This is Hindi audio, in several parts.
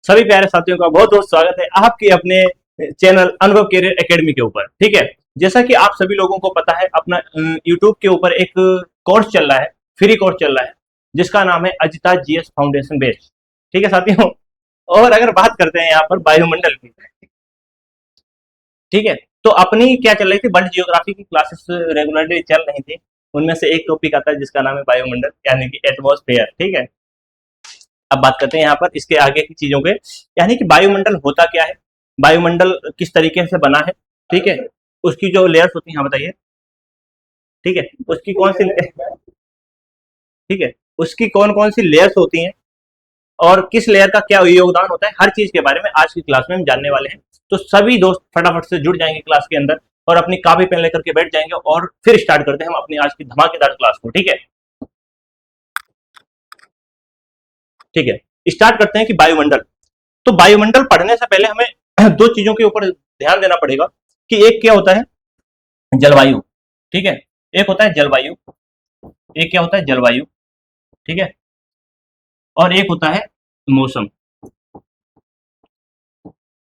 सभी प्यारे साथियों का बहुत बहुत स्वागत है आपके अपने चैनल अनुभव करियर एकेडमी के ऊपर। ठीक है, जैसा कि आप सभी लोगों को पता है, अपना यूट्यूब के ऊपर एक कोर्स चल रहा है, फ्री कोर्स चल रहा है, जिसका नाम है अजिता जीएस फाउंडेशन बेस। ठीक है साथियों, और अगर बात करते हैं यहाँ पर वायुमंडल की, ठीक है, तो अपनी क्या चल रही थी, वर्ल्ड जियोग्राफी की क्लासेस रेगुलरली चल रही थी। उनमें से एक टॉपिक आता है जिसका नाम है वायुमंडल, यानी कि एटमॉस्फेयर। ठीक है, अब बात करते हैं यहाँ पर इसके आगे की चीजों के, यानी कि वायुमंडल होता क्या है, वायुमंडल किस तरीके से बना है। ठीक है, उसकी जो लेयर्स होती हैं, हाँ बताइए। ठीक है, उसकी कौन सी ठीक है, उसकी कौन कौन सी लेयर्स होती हैं और किस लेयर का क्या योगदान होता है, हर चीज के बारे में आज की क्लास में हम जानने वाले हैं। तो सभी दोस्त फटाफट से जुड़ जाएंगे क्लास के अंदर और अपनी कॉपी पेन लेकर के बैठ जाएंगे और फिर स्टार्ट करते हैं हम अपनी आज की धमाकेदार क्लास को। ठीक है, ठीक है, स्टार्ट करते हैं कि वायुमंडल। तो वायुमंडल पढ़ने से पहले हमें दो चीजों के ऊपर ध्यान देना पड़ेगा कि एक क्या होता है, जलवायु। ठीक है, एक होता है जलवायु, एक क्या होता है जलवायु। ठीक है, और एक होता है मौसम।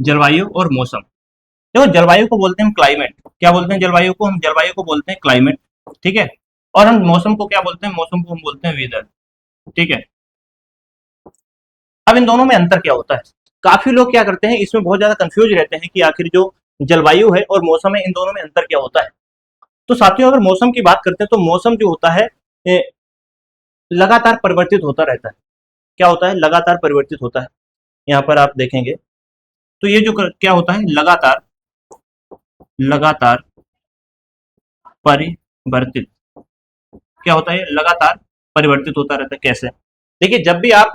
जलवायु और मौसम, देखो जलवायु को बोलते हैं हम क्लाइमेट। क्या बोलते हैं जलवायु को? हम जलवायु को बोलते हैं क्लाइमेट। ठीक है, और हम मौसम को क्या बोलते हैं? मौसम को हम बोलते हैं वेदर। ठीक है, अब इन दोनों में अंतर क्या होता है? काफी लोग क्या करते हैं, इसमें बहुत ज्यादा कंफ्यूज रहते हैं कि आखिर जो जलवायु है और मौसम है, इन दोनों में अंतर क्या होता है। तो साथियों, अगर मौसम की बात करते हैं तो मौसम जो होता है लगातार परिवर्तित होता रहता है। क्या होता है? लगातार परिवर्तित होता है। यहाँ पर आप देखेंगे तो ये जो क्या होता है, लगातार लगातार परिवर्तित, क्या होता है? लगातार परिवर्तित होता रहता है। कैसे? देखिए, जब भी आप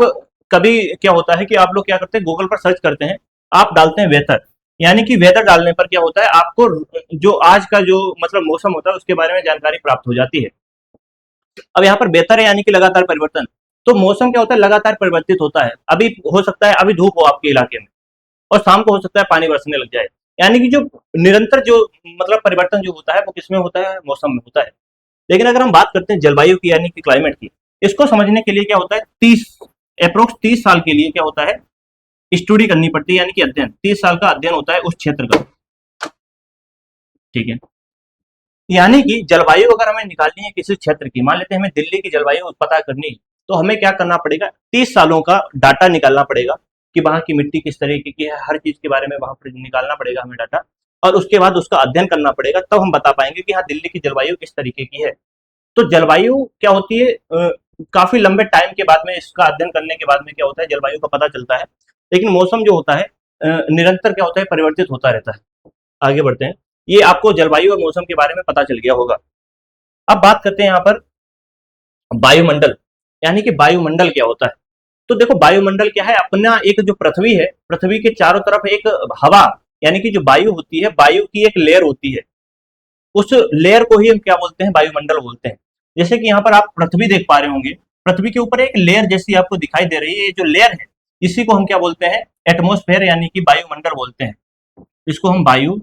कभी क्या होता है कि आप लोग क्या करते हैं, गूगल पर सर्च करते हैं, आप डालते हैं वेदर, यानी कि वेदर डालने पर क्या होता है, आपको जो आज का जो मतलब मौसम होता है उसके बारे में जानकारी प्राप्त हो जाती है। अब यहाँ पर बेहतर है, यानी कि लगातार परिवर्तन। तो मौसम क्या होता है? लगातार परिवर्तित होता है। अभी हो सकता है अभी धूप हो आपके इलाके में, और शाम को हो सकता है पानी बरसने लग जाए। यानी कि जो निरंतर जो मतलब परिवर्तन जो होता है वो किसमें होता है? मौसम में होता है। लेकिन अगर हम बात करते हैं जलवायु की, यानी कि क्लाइमेट की, इसको समझने के लिए क्या होता है, 30 साल के लिए क्या होता है, स्टडी करनी पड़ती है, यानी कि अध्ययन। 30 साल का अध्ययन होता है उस क्षेत्र का। ठीक है, यानी कि जलवायु अगर हमें निकालनी है किसी क्षेत्र की, मान लेते हैं हमें दिल्ली की जलवायु पता करनी है, तो हमें क्या करना पड़ेगा, 30 सालों का डाटा निकालना पड़ेगा कि वहां की मिट्टी किस तरीके की है, हर चीज के बारे में वहां पर निकालना पड़ेगा हमें डाटा, और उसके बाद उसका अध्ययन करना पड़ेगा, तब हम बता पाएंगे कि हाँ दिल्ली की जलवायु किस तरीके की है। तो जलवायु क्या होती है, काफी लंबे टाइम के बाद में, इसका अध्ययन करने के बाद में क्या होता है, जलवायु का पता चलता है। लेकिन मौसम जो होता है निरंतर क्या होता है, परिवर्तित होता रहता है। आगे बढ़ते हैं, ये आपको जलवायु और मौसम के बारे में पता चल गया होगा। अब बात करते हैं यहाँ पर वायुमंडल, यानी कि वायुमंडल क्या होता है। तो देखो वायुमंडल क्या है, अपना एक जो पृथ्वी है, पृथ्वी के चारों तरफ एक हवा, यानी कि जो वायु होती है, वायु की एक लेयर होती है, उस लेयर को ही हम क्या बोलते हैं, वायुमंडल बोलते हैं। जैसे कि यहाँ पर आप पृथ्वी देख पा रहे होंगे, पृथ्वी के ऊपर एक लेयर जैसी आपको दिखाई दे रही है, ये जो लेयर है इसी को हम क्या बोलते हैं, एटमोस्फेयर, यानी कि वायुमंडल बोलते हैं। इसको हम वायु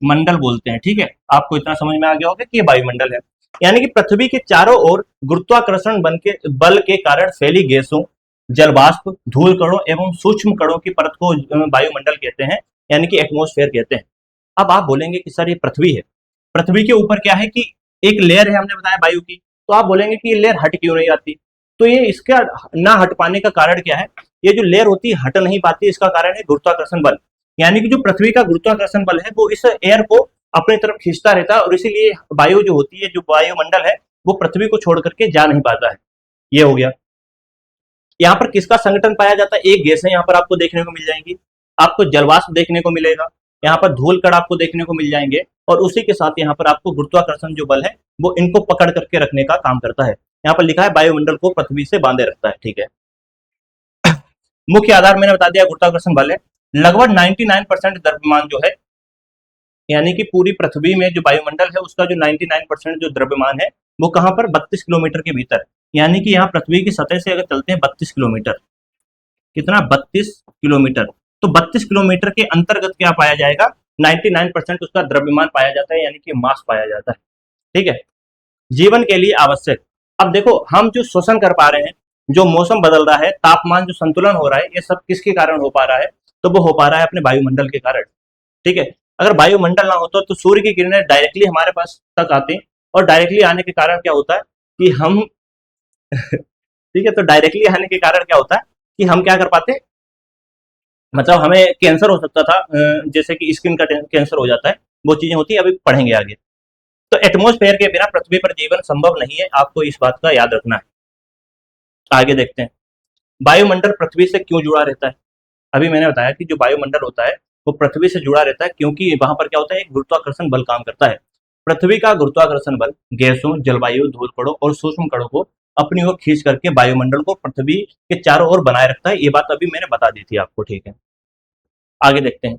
मंडल बोलते हैं। ठीक है, आपको इतना समझ में आ गया होगा कि ये वायुमंडल है। यानी कि पृथ्वी के चारों ओर गुरुत्वाकर्षण बल के कारण फैली गैसों, जल वाष्प, धूल कणों एवं सूक्ष्म कणों की परत को वायुमंडल कहते हैं, यानी कि एटमॉस्फेयर कहते हैं। अब आप बोलेंगे कि सर ये पृथ्वी है, पृथ्वी के ऊपर क्या है कि एक लेयर है, हमने बताया वायु की, तो आप बोलेंगे कि ये लेयर हट क्यों नहीं आती। तो ये इसका ना हट पाने का कारण क्या है, ये जो लेयर होती है हट नहीं पाती, इसका कारण है गुरुत्वाकर्षण बल। यानी कि जो पृथ्वी का गुरुत्वाकर्षण बल है वो इस एयर को अपनी तरफ खींचता रहता है, और इसीलिए वायु जो होती है, जो वायुमंडल है, वो पृथ्वी को छोड़ करके जा नहीं पाता है। ये हो गया। यहाँ पर किसका संगठन पाया जाता है? एक गैस है यहाँ पर आपको देखने को मिल जाएंगी, आपको जलवाष्प देखने को मिलेगा, यहाँ पर धूल कण आपको देखने को मिल जाएंगे, और उसी के साथ यहाँ पर आपको गुरुत्वाकर्षण जो बल है वो इनको पकड़ करके रखने का काम करता है। यहाँ पर लिखा है वायुमंडल को पृथ्वी से बांधे रखता है। ठीक है, मुख्य आधार मैंने बता दिया गुरुत्वाकर्षण बल है। लगभग 99% द्रव्यमान जो है, यानी कि पूरी पृथ्वी में जो वायुमंडल है उसका जो 99% जो द्रव्यमान है वो कहां पर, 32 किलोमीटर के भीतर। यानी कि यहाँ पृथ्वी की सतह से अगर चलते हैं 32 किलोमीटर, कितना, 32 किलोमीटर, तो 32 किलोमीटर के अंतर्गत क्या पाया जाएगा, 99% उसका द्रव्यमान पाया जाता है, यानी कि मास पाया जाता है। ठीक है, जीवन के लिए आवश्यक। अब देखो हम जो श्वसन कर पा रहे हैं, जो मौसम बदल रहा है, तापमान जो संतुलन हो रहा है, ये सब किसके कारण हो पा रहा है? तो वो हो पा रहा है अपने वायुमंडल के कारण। ठीक है, अगर वायुमंडल ना होता तो सूर्य की किरणें डायरेक्टली हमारे पास तक आती, और डायरेक्टली आने के कारण क्या होता है कि हम ठीक है, तो डायरेक्टली आने के कारण क्या होता है कि हम क्या कर पाते, मतलब हमें कैंसर हो सकता था, जैसे कि स्किन का कैंसर हो जाता है, वो चीजें होती है, अभी पढ़ेंगे आगे। तो एटमोस्फेयर के बिना पृथ्वी पर जीवन संभव नहीं है, आपको इस बात का याद रखना है। आगे देखते हैं, वायुमंडल पृथ्वी से क्यों जुड़ा रहता है? अभी मैंने बताया कि जो वायुमंडल होता है वो पृथ्वी से जुड़ा रहता है, क्योंकि वहां पर क्या होता है, एक गुरुत्वाकर्षण बल काम करता है। पृथ्वी का गुरुत्वाकर्षण बल गैसों, जलवायु, धूल कणों और सूक्ष्म कणों को अपनी ओर खींच करके वायुमंडल को पृथ्वी के चारों ओर बनाए रखता है। ये बात अभी मैंने बता दी थी आपको, ठीक है। आगे देखते हैं,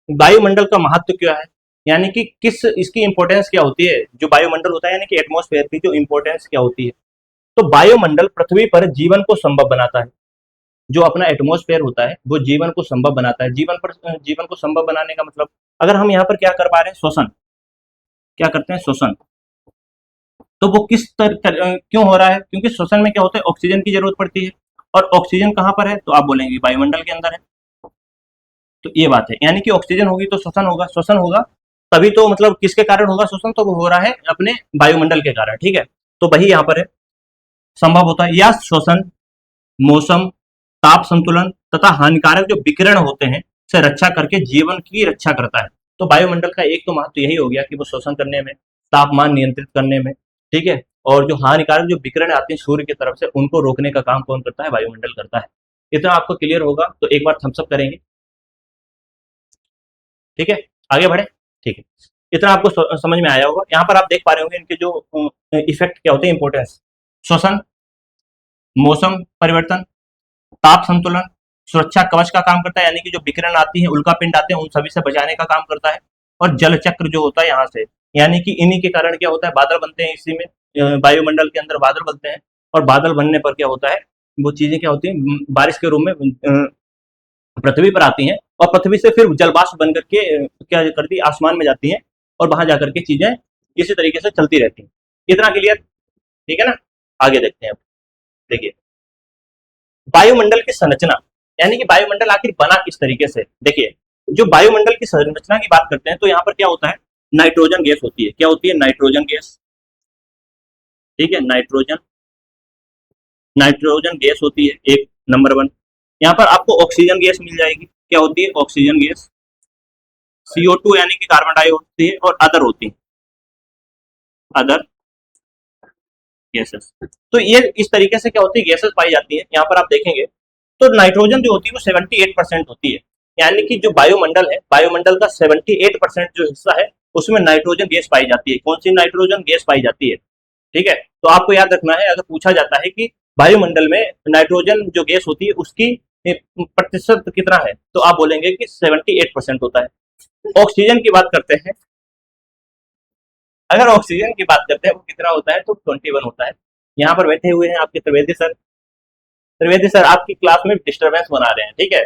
वायुमंडल का महत्व क्या है, यानी कि किस इसकी इंपॉर्टेंस क्या होती है, जो वायुमंडल होता है यानी कि एटमॉस्फेयर की जो इंपॉर्टेंस क्या होती है। तो वायुमंडल पृथ्वी पर जीवन को संभव बनाता है। जो अपना एटमॉस्फेयर होता है वो जीवन को संभव बनाता है। जीवन को संभव बनाने का मतलब, अगर हम यहाँ पर क्या कर पा रहे हैं, शोषण, क्या करते हैं, शोषण, तो वो क्यों हो रहा है? क्योंकि शोषण में क्या होता है, ऑक्सीजन की जरूरत पड़ती है, और ऑक्सीजन कहाँ पर है, तो आप बोलेंगे वायुमंडल के अंदर है। तो ये बात है, यानी कि ऑक्सीजन होगी तो शोषण होगा, शोषण होगा तभी तो, मतलब किसके कारण होगा शोषण, तो वो हो रहा है अपने वायुमंडल के कारण, ठीक है। तो वही यहाँ पर है, संभव होता है, या शोषण, मौसम, ताप संतुलन तथा हानिकारक जो विकिरण होते हैं से रक्षा करके जीवन की रक्षा करता है। तो वायुमंडल का एक तो महत्व यही हो गया कि वो शोषण करने में, तापमान नियंत्रित करने में, ठीक है, और जो हानिकारक जो विकिरण आते हैं सूर्य की तरफ से उनको रोकने का काम कौन करता है, वायुमंडल करता है। इतना आपको क्लियर होगा तो एक बार थम्स अप करेंगे, ठीक है। आगे बढ़े, ठीक है। इतना आपको समझ में आया होगा। यहाँ पर आप देख पा रहे होंगे इनके जो इफेक्ट क्या होते हैं, इंपोर्टेंस, श्वसन, मौसम परिवर्तन, ताप संतुलन, सुरक्षा कवच का काम करता है, यानी कि जो विकिरण आती है, उल्का पिंड आते हैं, उन सभी से बचाने का काम करता है। और जल चक्र जो होता है यहाँ से, यानी कि इन्हीं के कारण क्या होता है, बादल बनते हैं, इसी में वायुमंडल के अंदर बादल बनते हैं, और बादल बनने पर क्या होता है, वो चीजें क्या होती है, बारिश के रूप में पृथ्वी पर आती हैं, और पृथ्वी से फिर जलवाष्प बन करके क्या करती है, आसमान में जाती हैं, और वहां जाकर के चीजें इसी तरीके से चलती रहती हैं। इतना क्लियर, ठीक है ना। आगे देखते हैं अब, देखिए वायुमंडल की संरचना, यानी कि वायुमंडल आखिर बना किस तरीके से। देखिए, जो वायुमंडल की संरचना की बात करते हैं तो यहाँ पर क्या होता है, नाइट्रोजन गैस होती है। क्या होती है, नाइट्रोजन गैस, ठीक है, नाइट्रोजन, नाइट्रोजन गैस होती है एक, नंबर वन। यहाँ पर आपको ऑक्सीजन गैस मिल जाएगी। क्या होती है, ऑक्सीजन गैस, CO2 यानी कि कार्बन डाइऑक्साइड होती है, और अदर होती है, अदर गैसेस। तो ये इस तरीके से क्या होती है, गैसेस पाई जाती है। यहाँ पर आप देखेंगे तो नाइट्रोजन जो होती है वो 78% होती है, यानी कि जो वायुमंडल है, वायुमंडल का 78% जो हिस्सा है उसमें नाइट्रोजन गैस पाई जाती है। कौन सी नाइट्रोजन गैस पाई जाती है, ठीक है। तो आपको याद रखना है, अगर पूछा जाता है कि वायुमंडल में नाइट्रोजन जो गैस होती है उसकी प्रतिशत कितना है, तो आप बोलेंगे कि 78% होता है। ऑक्सीजन की बात करते हैं, अगर ऑक्सीजन की बात करते हैं वो कितना होता है, तो 21 होता है। यहाँ पर बैठे हुए हैं आपके त्रिवेदी सर। त्रिवेदी सर आपकी क्लास में डिस्टरबेंस बना रहे हैं, ठीक है।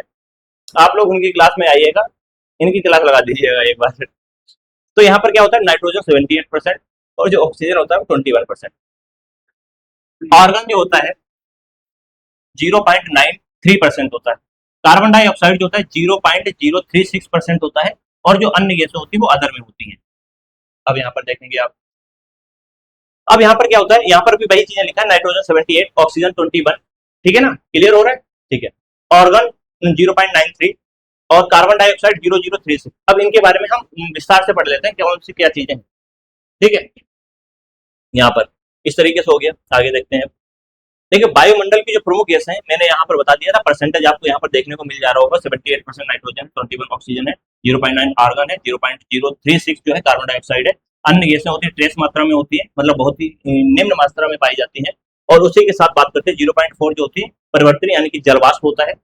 आप लोग उनकी क्लास में आइएगा, इनकी क्लास लगा दीजिएगा एक बार। तो यहाँ पर क्या होता है, नाइट्रोजन 78% और जो ऑक्सीजन होता है वो 21%। आर्गन जो होता है 0.93% होता है। कार्बन डाइऑक्साइड जो होता है 0.036% होता है, और जो अन्य गैसें होती है वो अदर में होती हैं। अब यहाँ पर देखेंगे आप, अब यहाँ पर क्या होता है, यहाँ पर भी वही चीजें लिखा है, नाइट्रोजन 78, ऑक्सीजन 21, ठीक है ना, क्लियर हो रहा है, ठीक है। ऑर्गन 0.93 और कार्बन डाइऑक्साइड 0036। अब इनके बारे में हम विस्तार से पढ़ लेते हैं कौन सी क्या चीजें हैं, ठीक है। यहाँ पर इस तरीके से हो गया, आगे देखते हैं। देखिए वायुमंडल की जो प्रमुख गैस है मैंने यहाँ पर बता दिया था, परसेंटेज आपको यहाँ पर देखने को मिल जा रहा होगा। 78% नाइट्रोजन, 21 ऑक्सीजन है, 0.9 आर्गन है, 0.036 जो है कार्बन डाइऑक्साइड है। अन्य गैसें होती है ट्रेस मात्रा में होती है, मतलब बहुत ही निम्न मात्रा में पाई जाती है। और उसी के साथ बात करते हैं 0.4 जो होती है परिवर्तन, यानी कि जलवाष्प होता है।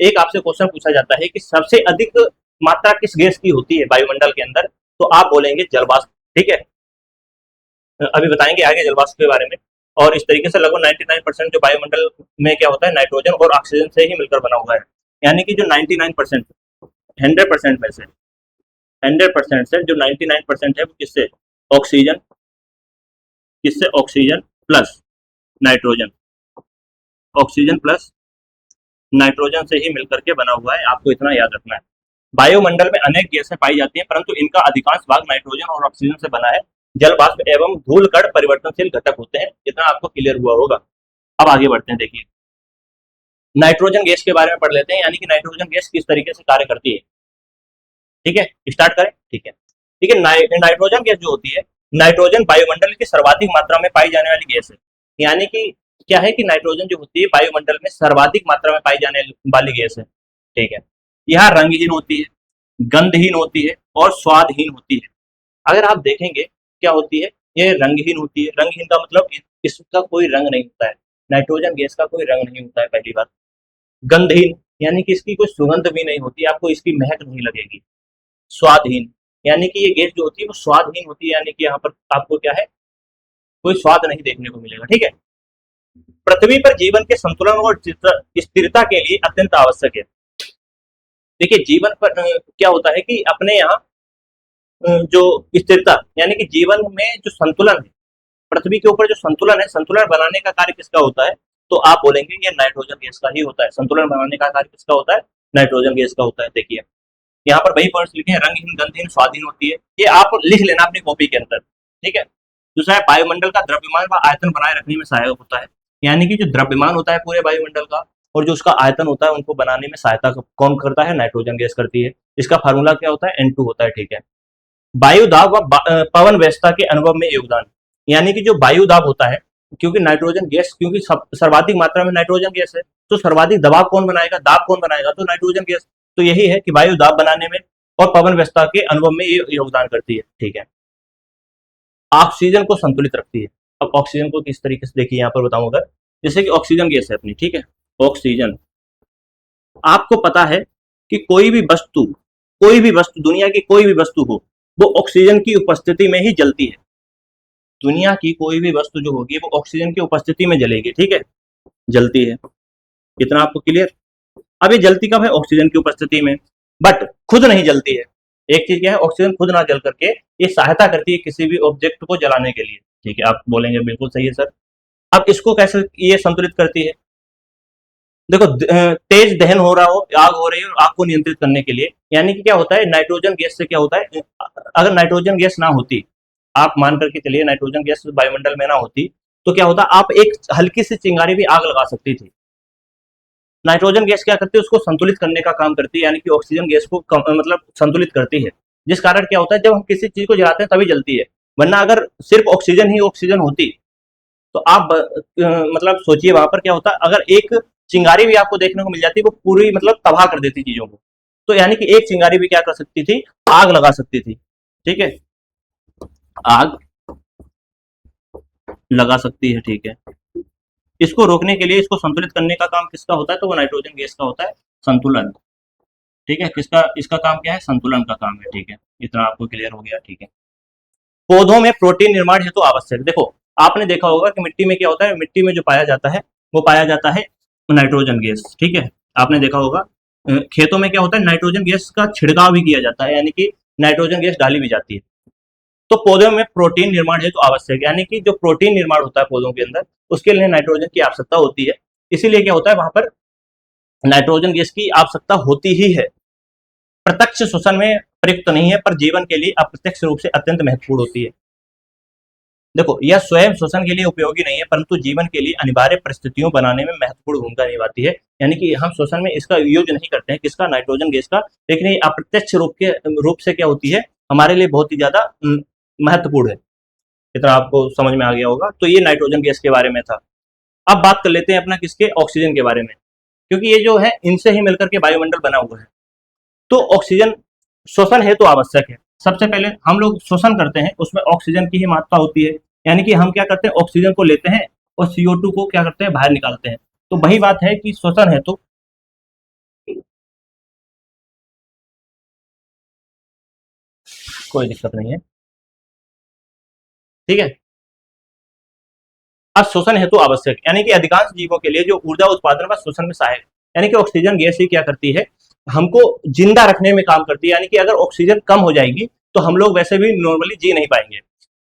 एक आपसे क्वेश्चन पूछा जाता है कि सबसे अधिक मात्रा किस गैस की होती है वायुमंडल के अंदर, तो आप बोलेंगे जलवाष्प, ठीक है। अभी बताएंगे आगे जलवाष्प के बारे में। और इस तरीके से लगभग 99% जो वायुमंडल में क्या होता है, नाइट्रोजन और ऑक्सीजन से ही मिलकर बना हुआ है। यानी कि जो 99%, 100% में से 100% से जो 99% है वो किससे, ऑक्सीजन, किससे, oxygen plus nitrogen, oxygen plus nitrogen से ही मिलकर के बना हुआ है, आपको इतना याद रखना है। वायुमंडल में अनेक गैसें पाई जाती हैं, परंतु इनका अधिकांश भाग नाइट्रोजन और ऑक्सीजन से बना है। जल वाष्प एवं धूल कण परिवर्तनशील घटक होते हैं, इतना आपको क्लियर हुआ होगा। अब आगे बढ़ते हैं, देखिए नाइट्रोजन गैस के बारे में पढ़ लेते हैं, यानी कि नाइट्रोजन गैस किस तरीके से कार्य करती है। ठीक है, स्टार्ट करें। ठीक है, ठीक है। नाइट्रोजन गैस जो होती है, नाइट्रोजन वायुमंडल की सर्वाधिक मात्रा में पाई जाने वाली गैस है। यानी कि क्या है कि नाइट्रोजन जो होती है वायुमंडल में सर्वाधिक मात्रा में पाई जाने वाली गैस है। ठीक है, यह रंगहीन होती है, गंधहीन होती है और स्वादहीन होती है। अगर आप देखेंगे क्या होती है, ये रंगहीन होती है। रंगहीन का मतलब इसका कोई रंग नहीं होता है, नाइट्रोजन गैस का कोई रंग नहीं होता है, पहली बात। गंधहीन यानी कि इसकी कोई सुगंध भी नहीं होती, आपको इसकी महक नहीं लगेगी। स्वादहीन यानी कि ये गैस जो होती है वो स्वादहीन होती है, यानी कि यहाँ पर आपको क्या है, कोई स्वाद नहीं देखने को मिलेगा। ठीक है, पृथ्वी पर जीवन के संतुलन और स्थिरता के लिए अत्यंत आवश्यक है। देखिए जीवन पर क्या होता है कि अपने यहाँ जो स्थिरता यानी कि जीवन में जो संतुलन है, पृथ्वी के ऊपर जो संतुलन है, संतुलन बनाने का कार्य किसका होता है, तो आप बोलेंगे ये नाइट्रोजन गैस का ही होता है। संतुलन बनाने का कार्य किसका होता है, नाइट्रोजन गैस का होता है। देखिए यहाँ पर वही पॉइंट्स लिखे हैं, रंगहीन, गंधहीन, स्वादहीन होती है, ये आप लिख लेना अपनी कॉपी के अंदर। ठीक है, दूसरा है वायुमंडल का द्रव्यमान व आयतन बनाए रखने में सहायक होता है। यानी कि जो द्रव्यमान होता है पूरे वायुमंडल का और जो उसका आयतन होता है उनको बनाने में सहायता कौन करता है, नाइट्रोजन गैस करती है। इसका फार्मूला क्या होता है, N2 होता है। ठीक है, वायु दाब व पवन व्यवस्था के अनुभव में योगदान, यानी कि जो वायु दाब होता है, क्योंकि नाइट्रोजन गैस, क्योंकि सर्वाधिक मात्रा में नाइट्रोजन गैस है, तो सर्वाधिक दबाव कौन बनाएगा, दाब कौन बनाएगा, तो नाइट्रोजन गैस। तो यही है कि वायु दाब बनाने में और पवन व्यवस्था के अनुभव में ये योगदान करती है। ठीक है, ऑक्सीजन को संतुलित रखती है। अब ऑक्सीजन को किस तरीके से, देखिए यहाँ पर बताऊंगा। जैसे कि ऑक्सीजन गैस है अपनी, ठीक है, ऑक्सीजन, आपको पता है कि कोई भी वस्तु दुनिया की कोई भी वस्तु हो, वो ऑक्सीजन की उपस्थिति में ही जलती है। दुनिया की कोई भी वस्तु जो होगी वो ऑक्सीजन की उपस्थिति में जलेगी। ठीक है, जलती है, इतना आपको क्लियर। अब ये जलती कब है, ऑक्सीजन की उपस्थिति में, बट खुद नहीं जलती है। एक चीज क्या है, ऑक्सीजन खुद ना जल करके ये सहायता करती है किसी भी ऑब्जेक्ट को जलाने के लिए। ठीक है, आप बोलेंगे बिल्कुल सही है सर। अब इसको कैसे ये संतुलित करती है, देखो तेज दहन हो रहा हो, आग हो रही है, और आग को नियंत्रित करने के लिए, यानी कि क्या होता है, नाइट्रोजन गैस से क्या होता है, अगर नाइट्रोजन गैस ना होती, आप मान करके चलिए नाइट्रोजन गैस वायुमंडल में ना होती, तो क्या होता, आप एक हल्की सी चिंगारी भी आग लगा सकती थी। नाइट्रोजन गैस क्या करती है, उसको संतुलित करने का काम करती है, यानी कि ऑक्सीजन गैस को मतलब संतुलित करती है। जिस कारण क्या होता है, जब हम किसी चीज को जलाते हैं तभी जलती है, वरना अगर सिर्फ ऑक्सीजन ही ऑक्सीजन होती तो आप मतलब सोचिए वहां पर क्या होता, अगर एक चिंगारी भी आपको देखने को मिल जाती, वो पूरी मतलब तबाह कर देती चीजों को। तो यानी कि एक चिंगारी भी क्या कर सकती थी, आग लगा सकती थी। ठीक है, आग लगा सकती है। ठीक है, इसको रोकने के लिए, इसको संतुलित करने का काम किसका होता है, तो वो नाइट्रोजन गैस का होता है, संतुलन। ठीक है, किसका, इसका काम क्या है, संतुलन का काम है। ठीक है, इतना आपको क्लियर हो गया। ठीक है, पौधों में प्रोटीन निर्माण हेतु आवश्यक, देखो आपने देखा होगा कि मिट्टी में क्या होता है, मिट्टी में जो पाया जाता है वो पाया जाता है नाइट्रोजन गैस। ठीक है, आपने देखा होगा खेतों में क्या होता है, नाइट्रोजन गैस का छिड़काव भी किया जाता है, यानी कि नाइट्रोजन गैस डाली भी जाती है। तो पौधों में प्रोटीन निर्माण हेतु आवश्यक, यानी कि जो प्रोटीन निर्माण होता है पौधों के अंदर, उसके लिए नाइट्रोजन की आवश्यकता होती है। इसीलिए क्या होता है, वहां पर नाइट्रोजन गैस की आवश्यकता होती ही है। प्रत्यक्ष शोषण में प्रयुक्त नहीं है, पर जीवन के लिए अप्रत्यक्ष रूप से अत्यंत महत्वपूर्ण होती है। देखो यह स्वयं शोषण के लिए उपयोगी नहीं है, परंतु जीवन के लिए अनिवार्य परिस्थितियों बनाने में महत्वपूर्ण भूमिका निभाती है। यानी कि हम शोषण में इसका यूज नहीं करते हैं, किसका, नाइट्रोजन गैस का, लेकिन ये अप्रत्यक्ष रूप से क्या होती है, हमारे लिए बहुत ही ज्यादा महत्वपूर्ण है। इतना आपको समझ में आ गया होगा। तो ये नाइट्रोजन गैस के बारे में था। अब बात कर लेते हैं अपना किसके, ऑक्सीजन के बारे में, क्योंकि ये जो है इनसे ही मिलकर के वायुमंडल बना हुआ है। तो ऑक्सीजन श्वसन हेतु आवश्यक है। सबसे पहले हम लोग श्वसन करते हैं, उसमें ऑक्सीजन की ही मात्रा होती है, यानी कि हम क्या करते हैं, ऑक्सीजन को लेते हैं और CO2 को क्या करते हैं, बाहर निकालते हैं। तो वही बात है कि श्वसन हेतु कोई दिक्कत नहीं है। ठीक है, अब श्वसन हेतु आवश्यक, यानी कि अधिकांश जीवों के लिए जो ऊर्जा उत्पादन व श्वसन में सहायक, यानी कि ऑक्सीजन गैस ही क्या करती है, हमको जिंदा रखने में काम करती है। यानी कि अगर ऑक्सीजन कम हो जाएगी तो हम लोग वैसे भी नॉर्मली जी नहीं पाएंगे।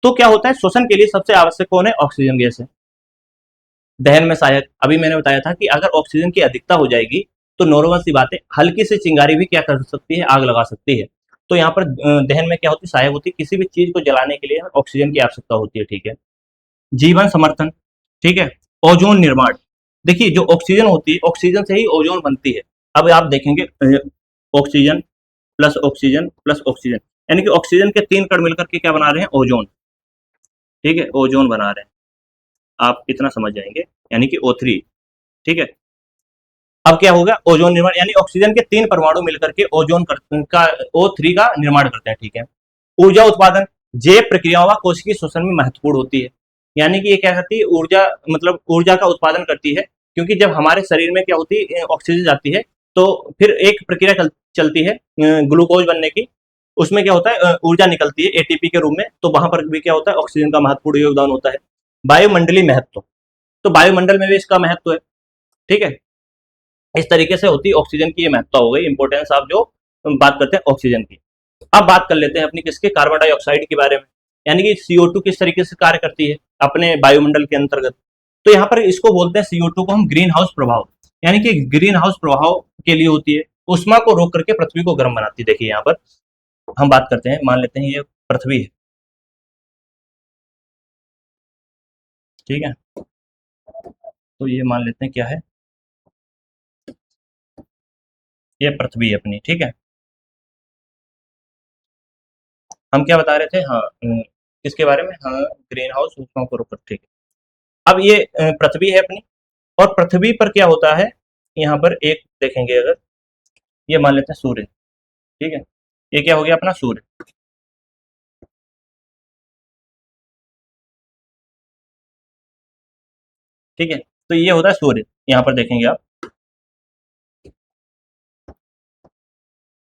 तो क्या होता है, श्वसन के लिए सबसे आवश्यक कौन है, ऑक्सीजन गैस है। दहन में सहायक। अभी मैंने बताया था कि अगर ऑक्सीजन की अधिकता हो जाएगी तो नॉर्मल सी बात है, हल्की सी चिंगारी भी क्या कर सकती है, आग लगा सकती है। तो यहाँ पर दहन में क्या होती है, सहायक होती है, किसी भी चीज को जलाने के लिए ऑक्सीजन की आवश्यकता होती है, ठीक है। जीवन समर्थन, ठीक है। ओजोन निर्माण, देखिए जो ऑक्सीजन होती है, ऑक्सीजन से ही ओजोन बनती है। अब आप देखेंगे oxygen plus oxygen plus oxygen, यानी कि ऑक्सीजन के 3 कण मिलकर के क्या बना रहे हैं, ओजोन, ठीक है, ओजोन बना रहे हैं। आप इतना समझ जाएंगे, यानी कि O3, ठीक है। अब क्या होगा, ओजोन निर्माण, यानी ऑक्सीजन के 3 परमाणु मिलकर के ओजोन का O3 का निर्माण करते हैं, ठीक है। ऊर्जा उत्पादन, जैव प्रक्रियाओं व कोशिकीय श्वसन में महत्वपूर्ण होती है। यानी कि ये क्या करती है, ऊर्जा, मतलब ऊर्जा का उत्पादन करती है, क्योंकि जब हमारे शरीर में क्या होती है, ऑक्सीजन जाती है, तो फिर एक प्रक्रिया चलती है ग्लूकोज बनने की। उसमें क्या होता है, ऊर्जा निकलती है एटीपी के रूप में, तो वहां पर भी क्या होता है, ऑक्सीजन का महत्वपूर्ण योगदान होता है। वायुमंडलीय महत्व, तो वायुमंडल में भी इसका महत्व है, ठीक है। इस तरीके से होती है ऑक्सीजन की, ये महत्ता हो गई, इंपॉर्टेंस आप जो बात करते हैं ऑक्सीजन की। अब बात कर लेते हैं अपनी किसके, कार्बन डाइऑक्साइड के बारे में, यानी कि CO2 किस तरीके से कार्य करती है अपने वायुमंडल के अंतर्गत। तो यहाँ पर इसको बोलते हैं, CO2 को हम ग्रीन हाउस प्रभाव, यानी कि ग्रीन हाउस प्रभाव के लिए होती है, उष्मा को रोक करके पृथ्वी को गर्म बनाती है। देखिए यहाँ पर हम बात करते हैं, मान लेते हैं ये पृथ्वी है, ठीक है। तो ये मान लेते हैं क्या है, ये पृथ्वी है अपनी, ठीक है। हम क्या बता रहे थे, हाँ, किसके बारे में, हाँ, ग्रीन हाउस ऊष्मा को रोक, ठीक है। अब ये पृथ्वी है अपनी, और पृथ्वी पर क्या होता है, यहाँ पर एक देखेंगे अगर, ये मान लेते हैं सूर्य, ठीक है। ये क्या हो गया अपना सूर्य, ठीक है। तो ये होता है सूर्य, यहाँ पर देखेंगे आप,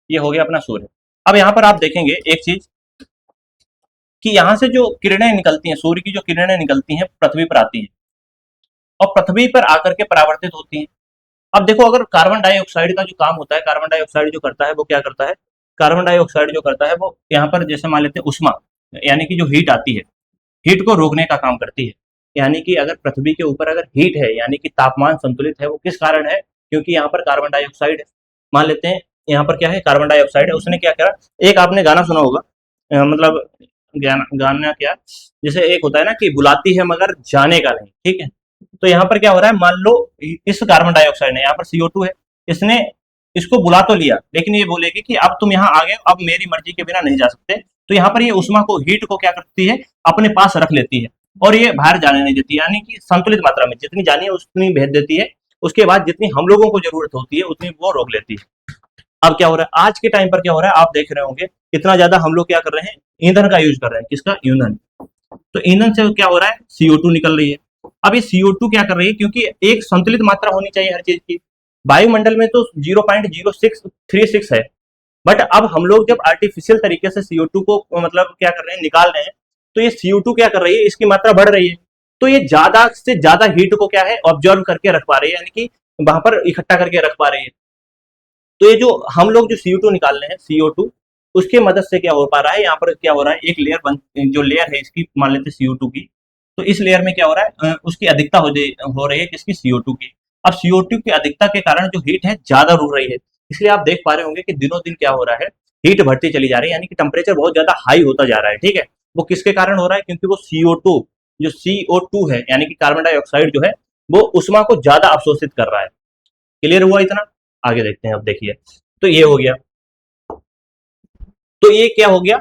ये हो गया अपना सूर्य। अब यहाँ पर आप देखेंगे एक चीज, कि यहाँ से जो किरणें निकलती हैं, सूर्य की जो किरणें निकलती हैं पृथ्वी पर आती हैं, और पृथ्वी पर आकर के परावर्तित होती हैं। अब देखो, अगर कार्बन डाइऑक्साइड का जो काम होता है, कार्बन डाइऑक्साइड जो करता है वो क्या करता है, कार्बन डाइऑक्साइड जो करता है वो यहाँ पर जैसे मान लेते हैं उष्मा, यानी कि जो हीट आती है, हीट को रोकने का काम करती है। यानी कि अगर पृथ्वी के ऊपर अगर हीट है, यानी कि तापमान संतुलित है, वो किस कारण है, क्योंकि यहाँ पर कार्बन डाइऑक्साइड है। मान लेते हैं यहाँ पर क्या है, कार्बन डाइऑक्साइड है, उसने क्या करा, एक आपने गाना सुना होगा, मतलब गाना गाना क्या, जैसे एक होता है ना कि बुलाती है मगर जाने का नहीं, ठीक है। तो यहाँ पर क्या हो रहा है, मान लो इस कार्बन डाइऑक्साइड ने, यहाँ पर CO2 है, इसने इसको बुला तो लिया, लेकिन ये बोलेगी कि अब तुम यहाँ आ गए, अब मेरी मर्जी के बिना नहीं जा सकते। तो यहाँ पर ये उष्मा को, हीट को क्या करती है, अपने पास रख लेती है, और ये बाहर जाने नहीं देती, यानी कि संतुलित मात्रा में जितनी जानी है उतनी भेज देती है। उसके बाद जितनी हम लोगों को जरूरत होती है उतनी वो रोक लेती है। अब क्या हो रहा है, आज के टाइम पर क्या हो रहा है, आप देख रहे होंगे, इतना ज्यादा हम लोग क्या कर रहे हैं, ईंधन का यूज कर रहे हैं, किसका, ईंधन। तो ईंधन से क्या हो रहा है, CO2 निकल रही है। अब ये CO2 क्या कर रही है, क्योंकि एक संतुलित मात्रा होनी चाहिए हर चीज की, वायुमंडल में तो 0.0636 है, बट अब हम लोग जब आर्टिफिशियल तरीके से CO2 को मतलब क्या कर रहे हैं, निकाल रहे हैं, तो ये CO2 क्या कर रही है, इसकी मात्रा बढ़ रही है। तो ये ज्यादा से ज्यादा हीट को क्या है, ऑब्जर्व करके रख पा रही है, यानी कि वहां पर इकट्ठा करके रख पा रही है। तो ये जो हम लोग जो CO2 निकाल रहे हैं, CO2, उसके मदद से क्या हो पा रहा है, यहाँ पर क्या हो रहा है, एक लेयर बन, जो लेयर है इसकी मान लेते हैं CO2 की, तो इस लेयर में क्या हो रहा है, उसकी अधिकता हो रही है किसकी, CO2 की। अब CO2 की अधिकता के कारण जो हीट है ज्यादा रुक रही है, इसलिए आप देख पा रहे होंगे कि दिनों दिन क्या हो रहा है, हीट बढ़ती चली जा रही है, यानी कि टेम्परेचर बहुत ज्यादा हाई होता जा रहा है, ठीक है। वो किसके कारण हो रहा है, क्योंकि वो CO2, जो CO2 है, यानी कि कार्बन डाइऑक्साइड जो है, वो उष्मा को ज्यादा अवशोषित कर रहा है। क्लियर हुआ इतना, आगे देखते हैं, अब देखिए, तो ये हो गया, तो ये क्या हो गया,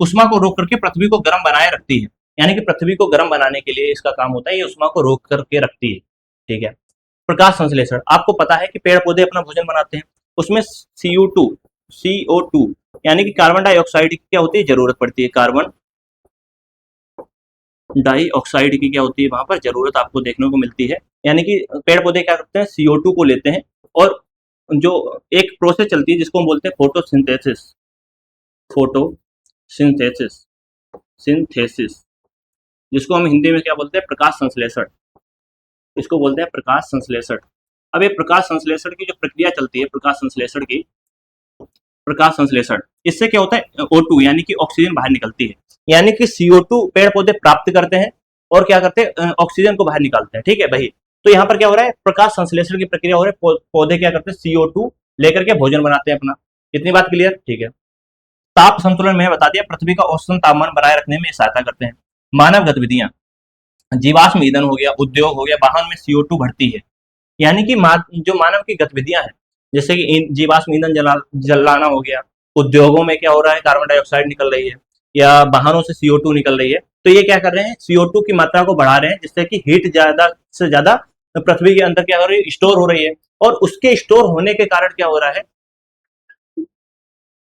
उष्मा को रोक करके पृथ्वी को गर्म बनाए रखती है, यानी कि पृथ्वी को गर्म बनाने के लिए इसका काम होता है, ये उष्मा को रोक करके रखती है, ठीक है। प्रकाश संश्लेषण, आपको पता है कि पेड़ पौधे अपना भोजन बनाते हैं, उसमें CO2 यानी कि कार्बन डाइऑक्साइड की क्या होती है, जरूरत पड़ती है, कार्बन डाइऑक्साइड की क्या होती है, वहां पर जरूरत आपको देखने को मिलती है। यानी कि पेड़ पौधे क्या करते हैं, CO2 को लेते हैं, और जो एक प्रोसेस चलती है जिसको हम बोलते हैं फोटोसिंथेसिस, फोटोसिंथेसिस, सिंथेसिस, जिसको हम हिंदी में क्या बोलते हैं, प्रकाश संश्लेषण, इसको बोलते हैं प्रकाश संश्लेषण। अब ये प्रकाश संश्लेषण की जो प्रक्रिया चलती है, प्रकाश संश्लेषण, इससे क्या होता है, O2 यानी कि ऑक्सीजन बाहर निकलती है, यानी कि CO2 पेड़ पौधे प्राप्त करते हैं, और क्या करते हैं, ऑक्सीजन को बाहर निकालते हैं, ठीक है भाई। तो यहाँ पर क्या हो रहा है, प्रकाश संश्लेषण की प्रक्रिया हो रही है, पौधे क्या करते हैं, CO2 लेकर के भोजन बनाते हैं अपना। इतनी बात क्लियर, ठीक है। ताप संतुलन में बता दिया, पृथ्वी का औसतन तापमान बनाए रखने में सहायता करते हैं। मानव गतिविधियां, जीवाश्म ईंधन हो गया, उद्योग हो गया, वाहन में CO2 बढ़ती है। यानी कि जो मानव की गतिविधियां हैं, जैसे कि जीवाश्म ईंधन जलाना हो गया, उद्योगों में क्या हो रहा है, कार्बन डाइऑक्साइड निकल रही है, या वाहनों से CO2 निकल रही है, तो ये क्या कर रहे हैं, CO2 की मात्रा को बढ़ा रहे हैं, जिससे कि हीट ज्यादा से ज्यादा पृथ्वी के अंदर क्या हो रही है, स्टोर हो रही है। और उसके स्टोर होने के कारण क्या हो रहा है,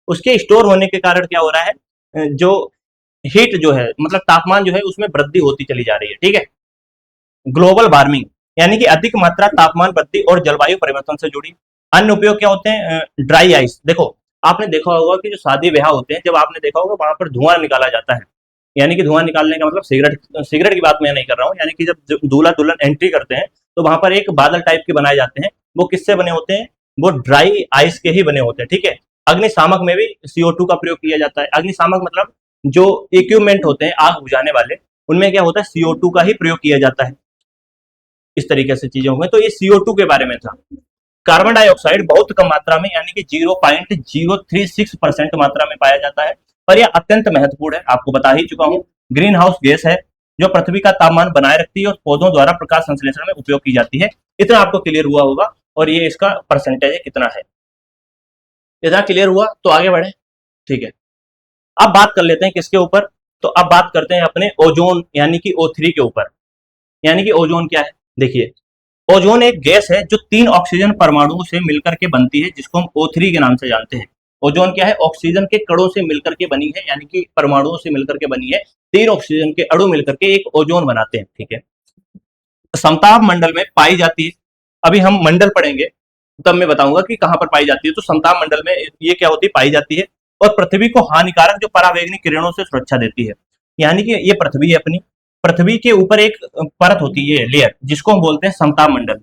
उसके स्टोर होने के कारण क्या हो रहा है, जो हीट जो है, मतलब तापमान जो है उसमें वृद्धि होती चली जा रही है, ठीक है। ग्लोबल वार्मिंग, यानी कि अधिक मात्रा तापमान वृद्धि और जलवायु परिवर्तन से जुड़ी। अन्य उपयोग क्या होते हैं, ड्राई आइस। देखो, आपने देखा होगा कि जो शादी ब्याह होते हैं, जब आपने देखा होगा वहां पर धुआं निकाला जाता है, यानी कि धुआं निकालने का मतलब सिगरेट सिगरेट की बात मैं नहीं कर रहा हूँ, यानी कि जब दूल्हा दुल्हन एंट्री करते हैं तो वहां पर एक बादल टाइप के बनाए जाते हैं। वो किससे बने होते हैं, वो ड्राई आइस के ही बने होते हैं, ठीक है। अग्निशामक में भी CO2 का प्रयोग किया जाता है। अग्निशामक मतलब जो इक्विपमेंट होते हैं आग बुझाने वाले, उनमें क्या होता है, CO2 का ही प्रयोग किया जाता है। इस तरीके से चीजें होंगी। तो ये CO2 के बारे में था। कार्बन डाइऑक्साइड बहुत कम मात्रा में, यानी कि 0.036% मात्रा में पाया जाता है, पर यह अत्यंत महत्वपूर्ण है, आपको बता ही चुका हूं। ग्रीन हाउस गैस है जो पृथ्वी का तापमान बनाए रखती है और पौधों द्वारा प्रकाश संश्लेषण में उपयोग की जाती है। इतना आपको क्लियर हुआ होगा, और ये इसका परसेंटेज कितना है, इतना क्लियर हुआ तो आगे बढ़े, ठीक है। अब बात कर लेते हैं किसके ऊपर, तो अब बात करते हैं अपने ओजोन यानी कि O3 के ऊपर। यानी कि ओजोन क्या है, देखिए, ओजोन एक गैस है जो 3 ऑक्सीजन परमाणुओं से मिलकर के बनती है, जिसको हम O3 के नाम से जानते हैं। ओजोन क्या है, ऑक्सीजन के कणों से मिलकर के बनी है, यानी कि परमाणुओं से मिलकर के बनी है। 3 ऑक्सीजन के अणु मिलकर के एक ओजोन बनाते हैं, ठीक है। समताप मंडल में पाई जाती है। अभी हम मंडल पढ़ेंगे तब मैं बताऊंगा कि कहां पर पाई जाती है। तो समताप मंडल में ये क्या होती है, पाई जाती है, और पृथ्वी को हानिकारक जो परावैंगनी किरणों से सुरक्षा देती है। यानी कि ये पृथ्वी है अपनी, पृथ्वी के ऊपर एक परत होती है, लेयर, जिसको हम बोलते हैं समताप मंडल।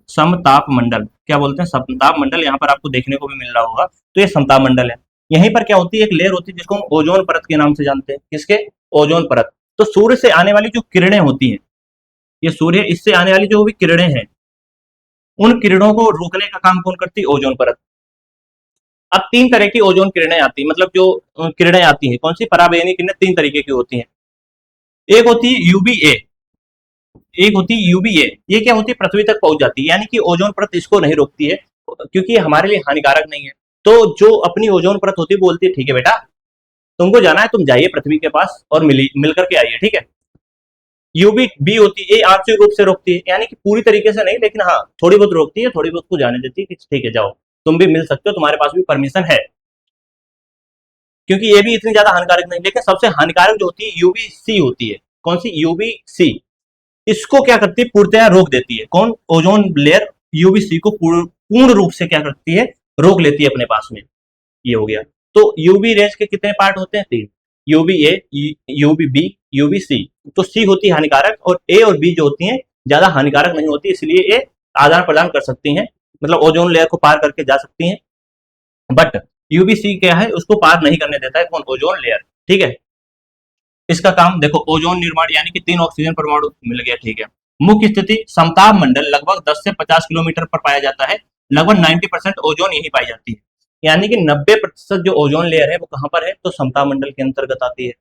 समताप मंडल क्या बोलते हैं, समताप मंडल, यहाँ पर आपको देखने को भी मिल रहा होगा। तो ये समताप मंडल है। यहीं पर क्या होती है, एक लेयर होती है जिसको हम ओजोन परत के नाम से जानते हैं। किसके, ओजोन परत। तो सूर्य से आने वाली जो किरणें होती हैं, ये सूर्य, इससे आने वाली जो भी किरणें हैं, उन किरणों को रोकने का काम कौन करती है, ओजोन परत। अब 3 तरह की ओजोन किरणें आती है, मतलब जो किरणें आती हैं, कौन सी, पराबैंगनी किरणें 3 तरीके की होती हैं। एक होती है UVA, एक होती है UVA। ये क्या होती है, पृथ्वी तक पहुंच जाती है, यानी कि ओजोन परत इसको नहीं रोकती है, क्योंकि ये हमारे लिए हानिकारक नहीं है। तो जो अपनी ओजोन परत होती है, बोलती है ठीक है बेटा, तुमको जाना है, तुम जाइए पृथ्वी के पास और मिल करके आइए, ठीक है। UVB होती है, ये आंशिक रूप से रोकती है, यानी कि पूरी तरीके से नहीं, लेकिन हाँ थोड़ी बहुत रोकती है, थोड़ी बहुत को जाने देती है कि ठीक है जाओ, तुम भी मिल सकते हो, तुम्हारे पास भी परमिशन है, क्योंकि ये भी इतनी ज्यादा हानिकारक नहीं। लेकिन सबसे हानिकारक जो होती है UVC होती है। कौन सी, UVC। इसको क्या करती है, पूर्णतया रोक देती है। कौन, ओजोन लेयर UVC को पूर्ण रूप से क्या करती है, रोक लेती है अपने पास में। ये हो गया। तो यूवी रेज के कितने पार्ट होते हैं, 3। UVA, UVB, UVC। तो C होती है हानिकारक, और A और B जो होती हैं ज्यादा हानिकारक नहीं होती, इसलिए ये आदान प्रदान कर सकती हैं, मतलब ओजोन लेयर को पार करके जा सकती हैं। बट UVC क्या है, उसको पार नहीं करने देता है, कौन, ओजोन लेयर, ठीक है। इसका काम देखो, ओजोन निर्माण, यानी कि 3 ऑक्सीजन परमाणु मिल गया, ठीक है। मुख्य स्थिति, समताप मंडल लगभग 10 से 50 किलोमीटर पर पाया जाता है। लगभग 90% ओजोन यही पाई जाती है, यानी कि 90% जो ओजोन लेयर है वो कहां पर है, तो समताप मंडल के अंतर्गत आती है।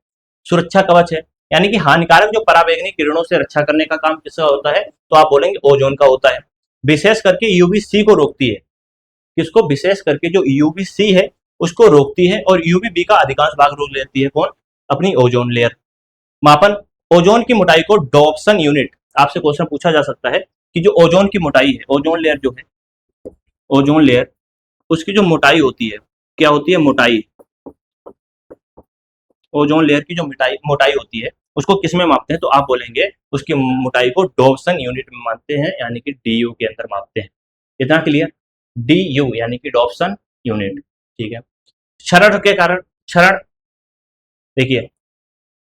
सुरक्षा कवच है, यानी कि हानिकारक जो पराबैंगनी किरणों से रक्षा करने का काम किसका होता है, तो आप बोलेंगे ओजोन का होता है। विशेष करके UVC को रोकती है। किसको, विशेष करके जो UVC है उसको रोकती है, और UVB का अधिकांश भाग रोक लेती है, कौन, अपनी ओजोन लेयर। मापन, ओजोन की मोटाई को डॉप्सन यूनिट, आपसे क्वेश्चन पूछा जा सकता है कि जो ओजोन की मोटाई है, ओजोन लेयर जो है, ओजोन लेयर, उसकी जो मोटाई होती है, क्या होती है, मोटाई, ओजोन लेयर की जो मोटाई मोटाई होती है उसको किस में मापते हैं, तो आप बोलेंगे उसकी मोटाई को डॉप्सन यूनिट में मापते हैं, यानी कि DU के अंदर मापते हैं। इतना क्लियर, DU यानी कि डॉप्सन यूनिट, ठीक है। क्षरण के कारण, क्षरण देखिए,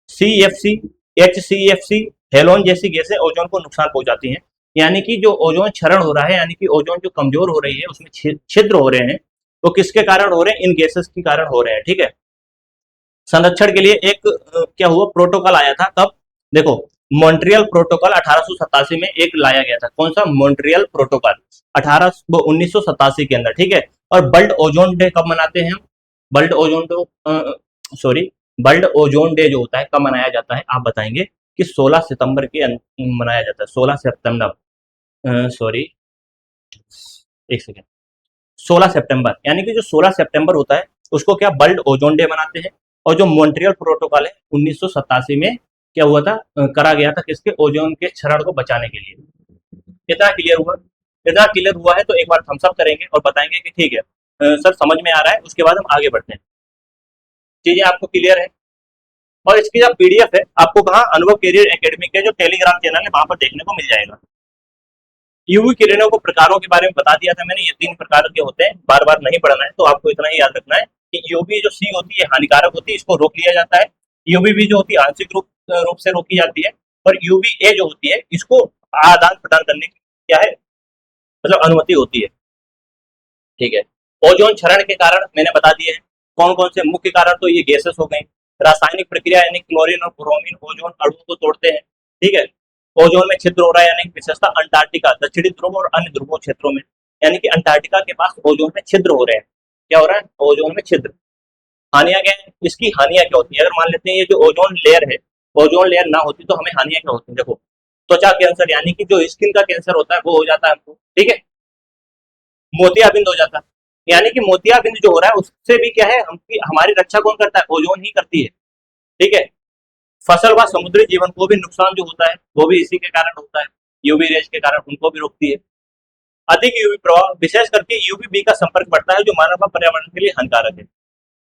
CFC, HCFC, हेलोन जैसी गैसें ओजोन को नुकसान पहुंचाती हैं। यानी कि जो ओजोन क्षरण हो रहा है, यानी कि ओजोन जो कमजोर हो रही है, उसमें छिद्र हो रहे हैं, वो किसके कारण हो रहे हैं, इन गैसेस के कारण हो रहे हैं, ठीक है। संरक्षण के लिए एक क्या हुआ, प्रोटोकॉल आया था, कब, देखो, मॉन्ट्रियल प्रोटोकॉल 1887 में एक लाया गया था। कौन सा? मॉन्ट्रियल प्रोटोकॉल 1987 के अंदर, ठीक है। और वर्ल्ड ओजोन डे कब मनाते हैं हम? World ozone day, sorry, world ozone day जो होता है कब मनाया जाता है, आप बताएंगे कि 16 सितंबर के मनाया जाता है। 16 सितंबर, सॉरी, एक सेकेंड, 16 सितंबर, यानी कि जो 16 सितंबर होता है उसको क्या वर्ल्ड ओजोन डे मनाते हैं। और जो मॉन्ट्रियल प्रोटोकॉल है 1987 में क्या हुआ था, करा गया था, किसके? ओजोन के क्षरण को बचाने के लिए। इतना क्लियर हुआ? इतना क्लियर हुआ है तो एक बार थम्स अप करेंगे और बताएंगे कि ठीक है सर, समझ में आ रहा है। उसके बाद हम आगे बढ़ते हैं। चीजें आपको क्लियर है? और इसकी जो पीडीएफ है आपको कहाँ? अनुभव कैरियर एकेडमी के जो टेलीग्राम चैनल है वहां पर देखने को मिल जाएगा। यूवी किरणों को प्रकारों के बारे में बता दिया था मैंने, ये 3 प्रकार के होते हैं, बार बार नहीं पढ़ना है, तो आपको इतना ही याद रखना है कि यूवी जो सी होती है हानिकारक होती है, इसको रोक लिया जाता है। यूवी बी जो होती है आंशिक रूप से रोकी जाती है। और यूवी ए जो होती है इसको आदान प्रदान करने की क्या है, मतलब अनुमति होती है, ठीक है। ओजोन क्षरण के कारण मैंने बता दिए हैं। कौन कौन से मुख्य कारण? तो ये गैसेस हो गए, रासायनिक प्रक्रिया यानी क्लोरीन और ब्रोमीन ओजोन अणुओं को तोड़ते हैं, ठीक है। ओजोन में छिद्र हो रहा है, यानी विशेषता अंटार्कटिका, दक्षिणी ध्रुव और अन्य ध्रुवों क्षेत्रों में, यानी कि अंटार्कटिका के पास ओजोन में छिद्र हो रहे हैं। क्या हो रहा है? ओजोन में छिद्र। हानियां क्या है? इसकी हानियां क्या होती है? अगर मान लेते हैं ये जो ओजोन लेयर है, ओजोन लेयर ना होती तो हमें हानियां क्या होती है? देखो, त्वचा कैंसर, यानी कि जो स्किन का कैंसर होता है वो हो जाता है हमको, ठीक है। मोतियाबिंद हो जाता है, यानी कि मोतियाबिंद जो हो रहा है उससे भी क्या है, हमारी रक्षा कौन करता है? ओजोन ही करती है, ठीक है। फसल व समुद्री जीवन को भी नुकसान जो होता है वो भी इसी के कारण होता है, यूवी रेज के कारण उनको भी रोकती है। अधिक यूवी प्रभाव, विशेष करके यूवी बी का संपर्क बढ़ता है जो मानव व पर्यावरण के लिए हानिकारक है,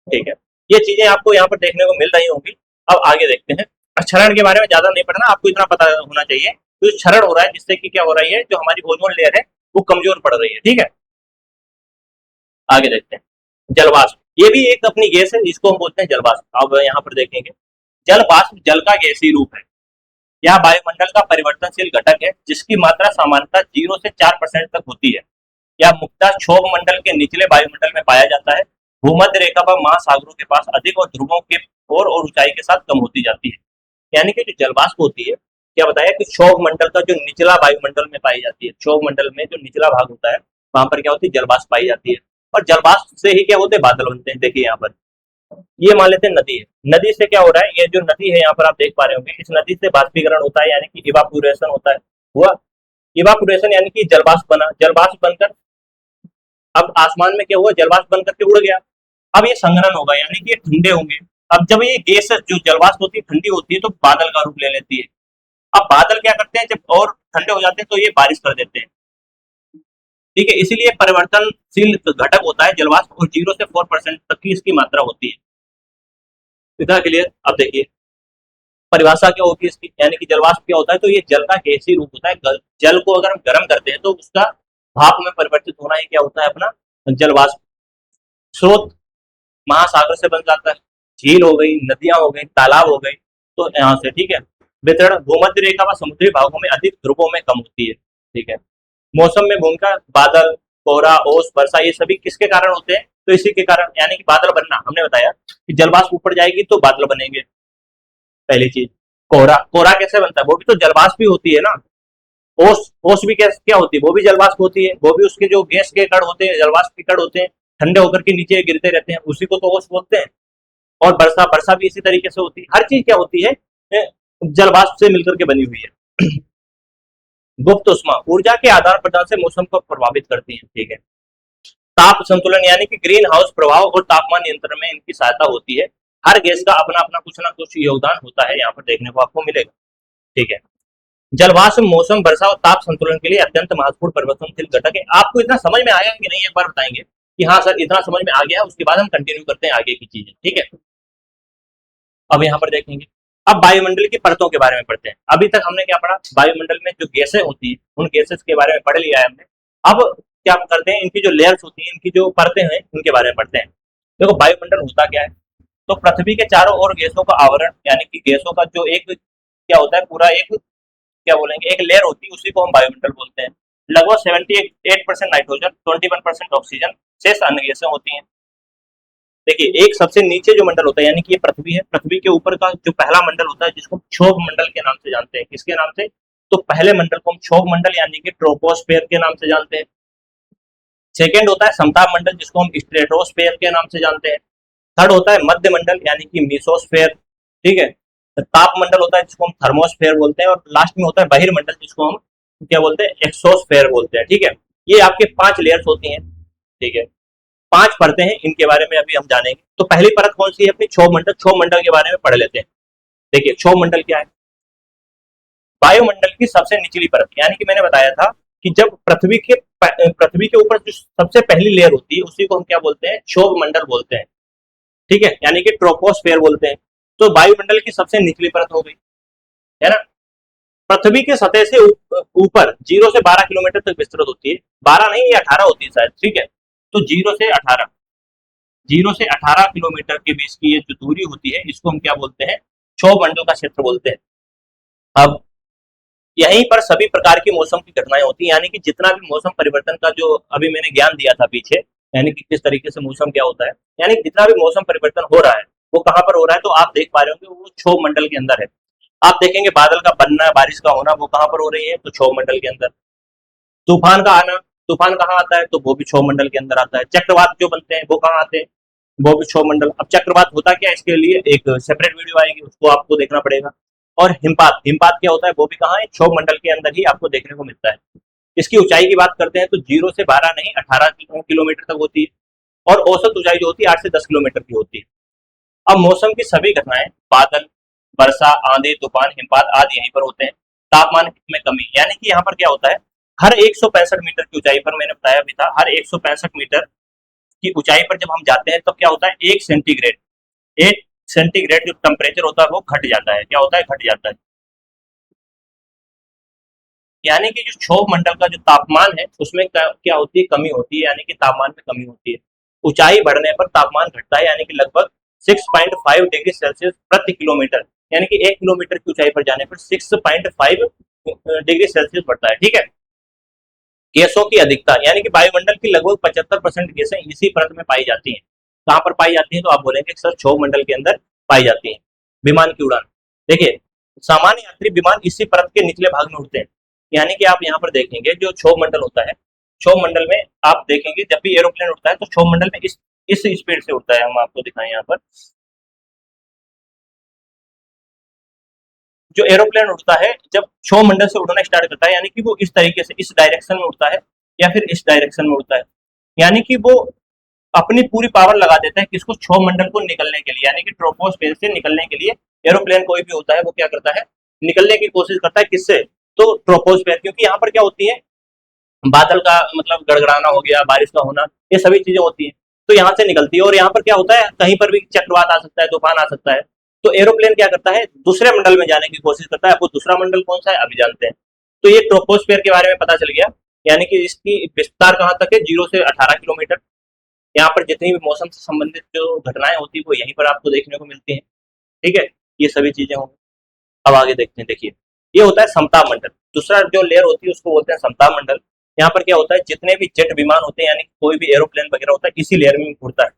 ठीक है। ये चीजें आपको यहाँ पर देखने को मिल रही होंगी। अब आगे देखते हैं। क्षरण के बारे में ज्यादा नहीं पढ़ना, आपको इतना पता होना चाहिए तो क्षरण हो रहा है जिससे कि क्या हो रही है, जो हमारी ओजोन लेयर है वो कमजोर पड़ रही है, ठीक है। आगे देखते हैं। जलवाष्प, ये भी एक अपनी गैस है, इसको हम बोलते हैं जलवाष्प। अब यहाँ पर देखेंगे, जल वाष्प जल का गैसीय रूप है। यह वायुमंडल का परिवर्तनशील घटक है जिसकी मात्रा सामान्यतः 0 से 4% तक होती है। यह मुख्यतः क्षोभ मंडल के निचले वायुमंडल में पाया जाता है। भूमध्य रेखा पर महासागरों के पास अधिक और ध्रुवों के और ऊंचाई के साथ कम होती जाती है। यानी कि जो जलवाष्प होती है, क्या बताया कि क्षोभ मंडल का जो निचला वायुमंडल में पाई जाती है, क्षोभ मंडल में जो निचला भाग होता है वहां पर क्या होती है? जलवाष्प पाई जाती है। और जलवाष्प से ही क्या होते हैं? बादल बनते हैं। देखिए यहाँ पर, ये मान लेते हैं नदी है, नदी से क्या हो रहा है? ये जो नदी है यहाँ पर आप देख पा रहे होंगे, इस नदी से बाष्पीकरण होता है, यानी कि इवापोरेशन होता है। हुआ इवापोरेशन, यानी कि जलवाष्प बना, जलवाष्प बनकर अब आसमान में क्या हुआ? जलवाष्प बनकर के उड़ गया। अब ये संघनन होगा, यानी कि ये ठंडे होंगे। अब जब ये गैस जो जलवाष्प होती है ठंडी होती है तो बादल का रूप ले लेती है। अब बादल क्या करते हैं? जब और ठंडे हो जाते हैं तो ये बारिश कर देते हैं, ठीक है। इसीलिए परिवर्तनशील घटक होता है जलवाष्प और 0 से 4% तक की इसकी मात्रा होती है। इतना क्लियर? अब देखिए परिभाषा क्या होती है इसकी, यानी कि जलवाष्प क्या होता है? तो ये जल का गैसीय रूप होता है। जल को अगर हम गर्म करते हैं तो उसका भाप में परिवर्तित होना ही क्या होता है? अपना जलवाष्प। स्रोत महासागर से बन जाता है, झील हो गई, नदियां हो गई, तालाब हो गई, तो यहाँ से, ठीक है। वितरण भूमध्य रेखा व समुद्री भागों में अधिक, ध्रुवों में कम होती है, ठीक है। मौसम में भूमिका, बादल, कोहरा, ओस, वर्षा, ये सभी किसके कारण होते हैं? तो इसी के कारण, यानी कि बादल बनना, हमने बताया कि जलवाष्प ऊपर जाएगी तो बादल बनेंगे, पहली चीज। कोहरा, कोहरा कैसे बनता है? वो भी तो जलवाष्प भी होती है ना। ओस, ओस भी क्या होती है? वो भी जलवाष्प होती है, वो भी उसके जो गैस के कण होते हैं, जलवाष्प के कण होते हैं, ठंडे होकर के नीचे गिरते रहते हैं, उसी को तो ओस बोलते हैं। और वर्षा, वर्षा भी इसी तरीके से होती है। हर चीज क्या होती है? जलवाष्प से मिलकर के बनी हुई है। गुप्त उष्मा, ऊर्जा के आदान प्रदान से मौसम को प्रभावित करती है, ठीक है। ताप संतुलन, यानी कि ग्रीन हाउस प्रभाव और तापमान नियंत्रण में इनकी सहायता होती है। हर गैस का अपना अपना कुछ ना कुछ योगदान होता है, यहाँ पर देखने को आपको मिलेगा, ठीक है। जलवाष्प मौसम, वर्षा और ताप संतुलन के लिए अत्यंत महत्वपूर्ण परिवर्तनशील घटक है। आपको इतना समझ में आया कि नहीं, एक बार बताएंगे कि हाँ सर इतना समझ में आ गया, उसके बाद हम कंटिन्यू करते हैं आगे की चीजें, ठीक है। अब यहाँ पर देखेंगे, अब वायुमंडल की परतों के बारे में पढ़ते हैं। अभी तक हमने क्या पढ़ा? वायुमंडल में जो गैसें होती है उन गैसेस के बारे में पढ़ लिया है हमने। अब क्या करते हैं? इनकी जो लेयर्स होती है, इनकी जो परतें हैं, उनके बारे में पढ़ते हैं। देखो वायुमंडल होता क्या है? तो पृथ्वी के चारों ओर गैसों का आवरण, यानी कि गैसों का जो एक क्या होता है, पूरा एक क्या बोलेंगे, एक लेयर होती है, उसी को हम वायुमंडल बोलते हैं। लगभग 78% नाइट्रोजन, 21% ऑक्सीजन, शेष अन्य गैसें होती हैं। देखिए एक सबसे नीचे जो मंडल होता है यानी कि ये पृथ्वी है, पृथ्वी के ऊपर का जो पहला मंडल होता है जिसको हम क्षोभ मंडल के नाम से जानते हैं। किसके नाम से? तो पहले मंडल को हम क्षोभ मंडल यानी कि ट्रोपोस्फेयर के नाम से जानते हैं। सेकेंड होता है समताप मंडल जिसको हम स्ट्रेटोस्फेयर के नाम से जानते हैं। थर्ड होता है मध्य मंडल यानी कि मीसोस्फेयर, ठीक है। ताप मंडल होता है जिसको हम थर्मोस्फेयर बोलते हैं, और लास्ट में होता है बहिर्मंडल जिसको हम क्या बोलते हैं? एक्सोस्फेयर बोलते हैं, ठीक है। ये आपके 5 लेयर्स होती हैं, ठीक है। 5 परतें हैं, इनके बारे में अभी हम जानेंगे। तो पहली परत कौन सी है अपनी? क्षोभ मंडल। क्षोभ मंडल के बारे में पढ़ लेते हैं। देखिए क्षोभ मंडल क्या है? वायुमंडल की सबसे निचली परत, यानी कि मैंने बताया था कि जब पृथ्वी के ऊपर जो सबसे पहली लेयर होती है उसी को हम क्या बोलते हैं? क्षोभ मंडल बोलते हैं, ठीक है, यानी कि ट्रोपोस्फेयर बोलते हैं। तो वायुमंडल की सबसे निचली परत हो गई, है ना। पृथ्वी के सतह से ऊपर 0 से 12 किलोमीटर तक विस्तृत होती है। 12 नहीं, ये 18 होती है शायद, ठीक है। तो 0 से 18 किलोमीटर के बीच की ये जो दूरी होती है इसको हम क्या बोलते हैं? क्षोभ मंडल का क्षेत्र बोलते हैं। अब यहीं पर सभी प्रकार की मौसम की घटनाएं होती हैं, यानी कि जितना भी मौसम परिवर्तन का जो अभी मैंने ज्ञान दिया था पीछे, यानी कि किस तरीके से मौसम क्या होता है, यानी जितना भी मौसम परिवर्तन हो रहा है वो कहाँ पर हो रहा है? तो आप देख पा रहे होंगे वो क्षोभ मंडल के अंदर है। आप देखेंगे बादल का बनना, बारिश का होना, वो कहाँ पर हो रही है? तो क्षोभ मंडल के अंदर। तूफान का आना, तूफान कहाँ आता है? तो वो भी क्षोभ मंडल के अंदर आता है। चक्रवात जो बनते हैं वो कहाँ आते हैं? वो भी क्षोभ मंडल। अब चक्रवात होता क्या है, इसके लिए एक सेपरेट वीडियो आएगी, उसको आपको देखना पड़ेगा। और हिमपात, हिमपात क्या होता है? वो भी कहाँ है? क्षोभ मंडल के अंदर ही आपको देखने को मिलता है। इसकी ऊंचाई की बात करते हैं तो 0 से 12 नहीं, 18 किलोमीटर तक होती है, और औसत ऊंचाई जो होती है 8 से 10 किलोमीटर की होती है। अब मौसम की सभी घटनाएं, बादल, वर्षा, आंधी, तूफान, हिमपात आदि यहीं पर होते हैं। तापमान में कमी, यानी कि यहाँ पर क्या होता है? हर 165 मीटर की ऊंचाई पर, मैंने बताया भी था, हर 165 मीटर की ऊंचाई पर जब हम जाते हैं तो क्या होता है? 1 सेंटीग्रेड जो टेम्परेचर होता है वो घट जाता है। क्या होता है? घट जाता है। यानी कि जो क्षोभ मंडल का जो तापमान है उसमें क्या होती है? कमी होती है, यानी कि तापमान में कमी होती है। ऊंचाई बढ़ने पर तापमान घटता है, यानी कि लगभग 6.5 डिग्री सेल्सियस प्रति किलोमीटर, यानी कि 1 किलोमीटर की ऊंचाई पर जाने पर 6.5 डिग्री सेल्सियस बढ़ता है, ठीक है। गैसों की अधिकता, यानी कि वायुमंडल की लगभग 75% गैसें इसी परत में पाई जाती हैं। कहाँ पर पाई जाती हैं? तो आप बोलेंगे सर क्षोभ मंडल के अंदर पाई जाती हैं। विमान की उड़ान, देखिए सामान्य यात्री विमान इसी परत के निचले भाग में उड़ते हैं, यानी कि आप यहाँ पर देखेंगे जो क्षोभ मंडल होता है, क्षोभ मंडल में आप देखेंगे जब भी एरोप्लेन उड़ता है तो क्षोभ मंडल में इस स्पीड से उड़ता है। हम आपको दिखाएं यहाँ पर जो एरोप्लेन उड़ता है, जब क्षोभ मंडल से उड़ना स्टार्ट करता है, यानी कि वो इस तरीके से इस डायरेक्शन में उड़ता है या फिर इस डायरेक्शन में उड़ता है, यानी कि वो अपनी पूरी पावर लगा देता है किसको? क्षोभ मंडल को निकलने के लिए, यानी कि ट्रोपोस्फेयर से निकलने के लिए एरोप्लेन कोई भी होता है वो क्या करता है? निकलने की कोशिश करता है। किससे? तो ट्रोपोस्फेयर, क्योंकि यहाँ पर क्या होती है? बादल का मतलब गड़गड़ाना हो गया, बारिश का होना, ये सभी चीजें होती है, तो यहाँ से निकलती है। और यहाँ पर क्या होता है? कहीं पर भी चक्रवात आ सकता है, तूफान आ सकता है, तो एरोप्लेन क्या करता है? दूसरे मंडल में जाने की कोशिश करता है। आपको दूसरा मंडल कौन सा है अभी जानते हैं। तो ये ट्रोपोस्फेयर के बारे में पता चल गया, यानी कि इसकी विस्तार कहाँ तक है? 0 से 18 किलोमीटर। यहाँ पर जितनी भी मौसम से संबंधित जो घटनाएं होती है वो यहीं पर आपको देखने को मिलती हैं, ठीक है। ये सभी चीजें होंगी। अब आगे देखते हैं, देखिए ये होता है समताप मंडल। दूसरा जो लेयर होती है उसको बोलते हैं समताप मंडल। यहाँ पर क्या होता है? जितने भी जेट विमान होते हैं, यानी कोई भी एरोप्लेन वगैरह होता है, इसी लेयर में उड़ता है।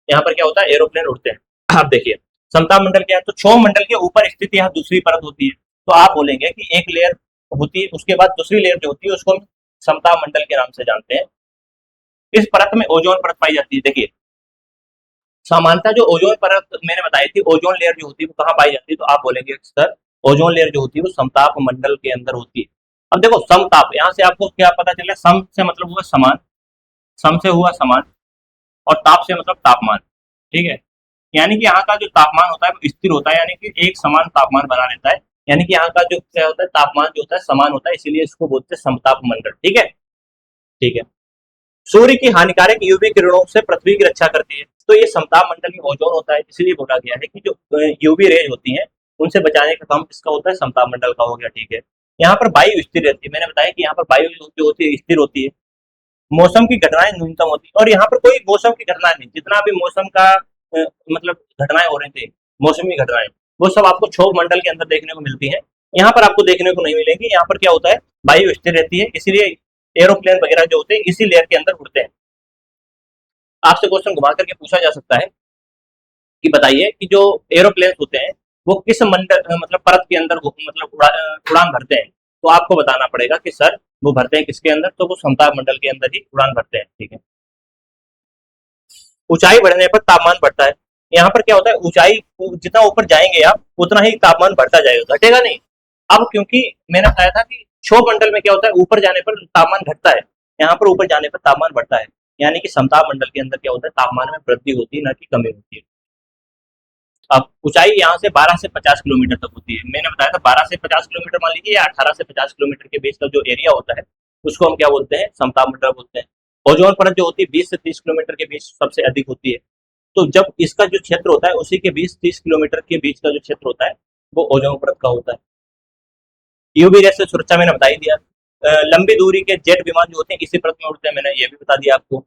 यहाँ पर क्या होता है? एरोप्लेन उड़ते हैं। आप देखिए समताप मंडल क्या है? तो क्षोभ मंडल के ऊपर स्थित यहाँ दूसरी परत होती है, तो आप बोलेंगे कि एक लेयर होती है, उसके बाद दूसरी लेयर जो होती है उसको हम समताप मंडल के नाम से जानते हैं। इस परत में ओजोन परत पाई जाती है। देखिए सामान्यतः जो ओजोन परत मैंने बताई थी, ओजोन लेयर जो होती है वो कहाँ पाई जाती है? तो आप बोलेंगे सर ओजोन लेयर जो होती है वो समताप मंडल के अंदर होती है। अब देखो समताप, यहाँ से आपको क्या पता चला? सम से मतलब हुआ समान, सम से हुआ समान, और ताप से मतलब तापमान, ठीक है। यानी कि यहाँ का जो तापमान होता है वो स्थिर होता है, यानी कि एक समान तापमान बना रहता है, यानी कि यहाँ का जो क्या होता है? तापमान जो होता है समान होता है, इसीलिए इसको बोलते हैं समताप मंडल, ठीक है। ठीक है। सूर्य की हानिकारक यूवी किरणों से पृथ्वी की रक्षा करती है, तो ये समताप मंडल में ओजोन होता है, इसलिए बोला गया है कि जो यूवी रेज होती हैं उनसे बचाने का काम किसका होता है? समताप मंडल का हो गया, ठीक है। यहाँ पर वायु स्थिर रहती है, मैंने बताया कि यहाँ पर वायु जो होती है स्थिर होती है। मौसम की घटनाएं न्यूनतम होती है, और यहाँ पर कोई मौसम की घटना नहीं, जितना भी मौसम का मतलब घटनाएं हो रही थी, मौसमी घटनाएं, वो सब आपको क्षोभ मंडल के अंदर देखने को मिलती है। यहाँ पर आपको देखने को नहीं मिलेंगी। यहाँ पर क्या होता है? वायु स्थिर रहती है, इसीलिए एरोप्लेन वगैरह जो होते हैं इसी लेयर के अंदर उड़ते हैं। आपसे क्वेश्चन घुमा करके पूछा जा सकता है कि बताइए कि जो एरोप्लेन होते हैं वो किस मंडल मतलब परत के अंदर मतलब उड़ान भरते हैं। तो आपको बताना पड़ेगा कि सर वो भरते हैं किसके अंदर, तो वो समताप मंडल के अंदर ही उड़ान भरते हैं। ठीक है। ऊंचाई बढ़ने पर तापमान बढ़ता है। यहाँ पर क्या होता है, ऊंचाई जितना ऊपर जाएंगे आप उतना ही तापमान बढ़ता जाएगा, घटेगा नहीं। अब क्योंकि मैंने बताया था कि क्षोभ मंडल में क्या होता है, ऊपर जाने पर तापमान घटता है, यहाँ पर ऊपर जाने पर तापमान बढ़ता है। यानी कि समताप मंडल के अंदर क्या होता है, तापमान में वृद्धि होती है, ना कि कमी होती है। अब ऊंचाई यहाँ से 12 से 50 किलोमीटर तक होती है। मैंने बताया था 12 से 50 किलोमीटर मान लीजिए, या 18 से 50 किलोमीटर के बीच का जो एरिया होता है उसको हम क्या बोलते हैं, समताप मंडल बोलते हैं। ओजोन परत जो होती है 20 से 30 किलोमीटर के बीच सबसे अधिक होती है। तो जब इसका जो क्षेत्र होता है उसी के 20-30 किलोमीटर के बीच का जो क्षेत्र होता है वो ओजोन परत का होता है। यूवी रेस से सुरक्षा मैंने बता ही दिया। लंबी दूरी के जेट विमान जो होते हैं इसी परत में उड़ते हैं, मैंने ये भी बता दिया आपको।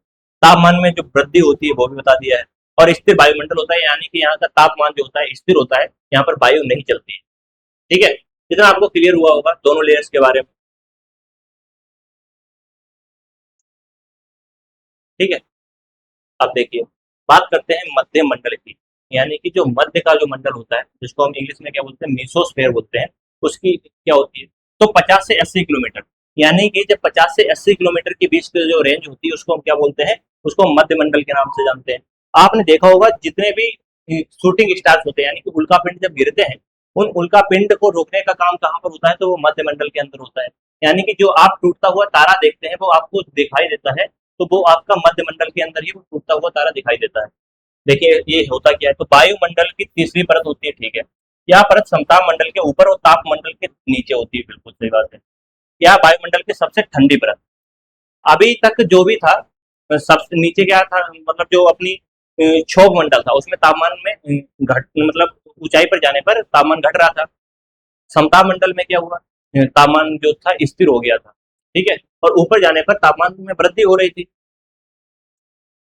तापमान में जो वृद्धि होती है वो भी बता दिया है। और स्थिर वायुमंडल होता है, यानी कि यहाँ का तापमान जो होता है स्थिर होता है, यहाँ पर वायु नहीं चलती है। ठीक है, इतना आपको क्लियर हुआ होगा दोनों लेयर्स के बारे में। ठीक है। अब देखिए, बात करते हैं मध्य मंडल की। यानी कि जो मध्य का जो मंडल होता है जिसको हम इंग्लिश में क्या बोलते हैं, मीसोस्फेयर बोलते हैं, उसकी क्या होती है, तो 50 से 80 किलोमीटर। यानी कि जब 50 से 80 किलोमीटर के बीच की जो रेंज होती है उसको हम क्या बोलते हैं, उसको हम मध्य मंडल के नाम से जानते हैं। आपने देखा होगा जितने भी शूटिंग स्टार्स होते हैं, यानी कि उल्का पिंड जब गिरते हैं, उन उल्का पिंड को रोकने का काम कहाँ पर होता है, तो वो मध्य मंडल के अंदर होता है। यानी कि जो आप टूटता हुआ तारा देखते हैं वो आपको दिखाई देता है, तो वो आपका मध्य मंडल के अंदर ही वो टूटता हुआ तारा दिखाई देता है। देखिए ये होता क्या है, तो वायुमंडल की तीसरी परत होती है। ठीक है, यह परत समताप मंडल के ऊपर और ताप मंडल के नीचे होती है, बिल्कुल सही बात है। यह वायुमंडल की सबसे ठंडी परत। अभी तक जो भी था, सबसे नीचे क्या था, मतलब जो अपनी क्षोभ मंडल था उसमें तापमान में घट मतलब ऊंचाई पर जाने पर तापमान घट रहा था। समताप मंडल में क्या हुआ, तापमान जो था स्थिर हो गया था। ठीक है, और ऊपर जाने पर तापमान में वृद्धि हो रही थी।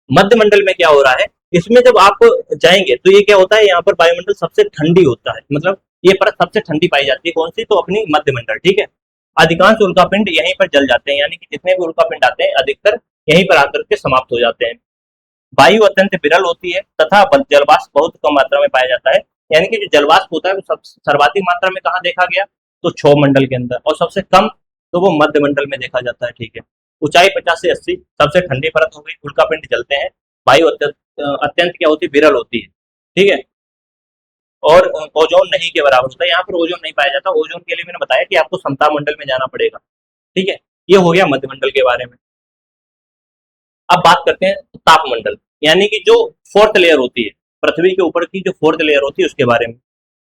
मध्य मंडल में क्या हो रहा है, इसमें जब आप जाएंगे तो ये क्या होता है, यहाँ पर वायुमंडल सबसे ठंडी होता है, मतलब ये परत सबसे ठंडी पाई जाती है। कौन सी, तो अपनी मध्य मंडल। ठीक है, अधिकांश उल्कापिंड यहीं पर जल जाते हैं, यानी कि जितने भी उल्कापिंड आते हैं अधिकतर यहीं पर आकर के समाप्त हो जाते हैं। वायु अत्यंत विरल होती है तथा जलवाष्प बहुत कम मात्रा में पाया जाता है। यानी कि जो जलवाष्प होता है वो सर्वाधिक मात्रा में कहाँ देखा गया, तो क्षोभ मंडल के अंदर, और सबसे कम तो वो मध्य मंडल में देखा जाता है। ठीक है, ऊंचाई 50 से 80, सबसे ठंडी परत हो गई, उल्कापिंड जलते हैं। वायु अत्यंत अत्यंत क्या होती है, विरल होती है। ठीक है, और ओजोन नहीं के बराबर होता है, यहाँ पर ओजोन नहीं पाया जाता। ओजोन के लिए मैंने बताया कि आपको समताप मंडल में जाना पड़ेगा। ठीक है, ये हो गया मध्य मंडल के बारे में। अब बात करते हैं तापमंडल, यानी कि जो फोर्थ लेयर होती है, पृथ्वी के ऊपर की जो फोर्थ लेयर होती है उसके बारे में।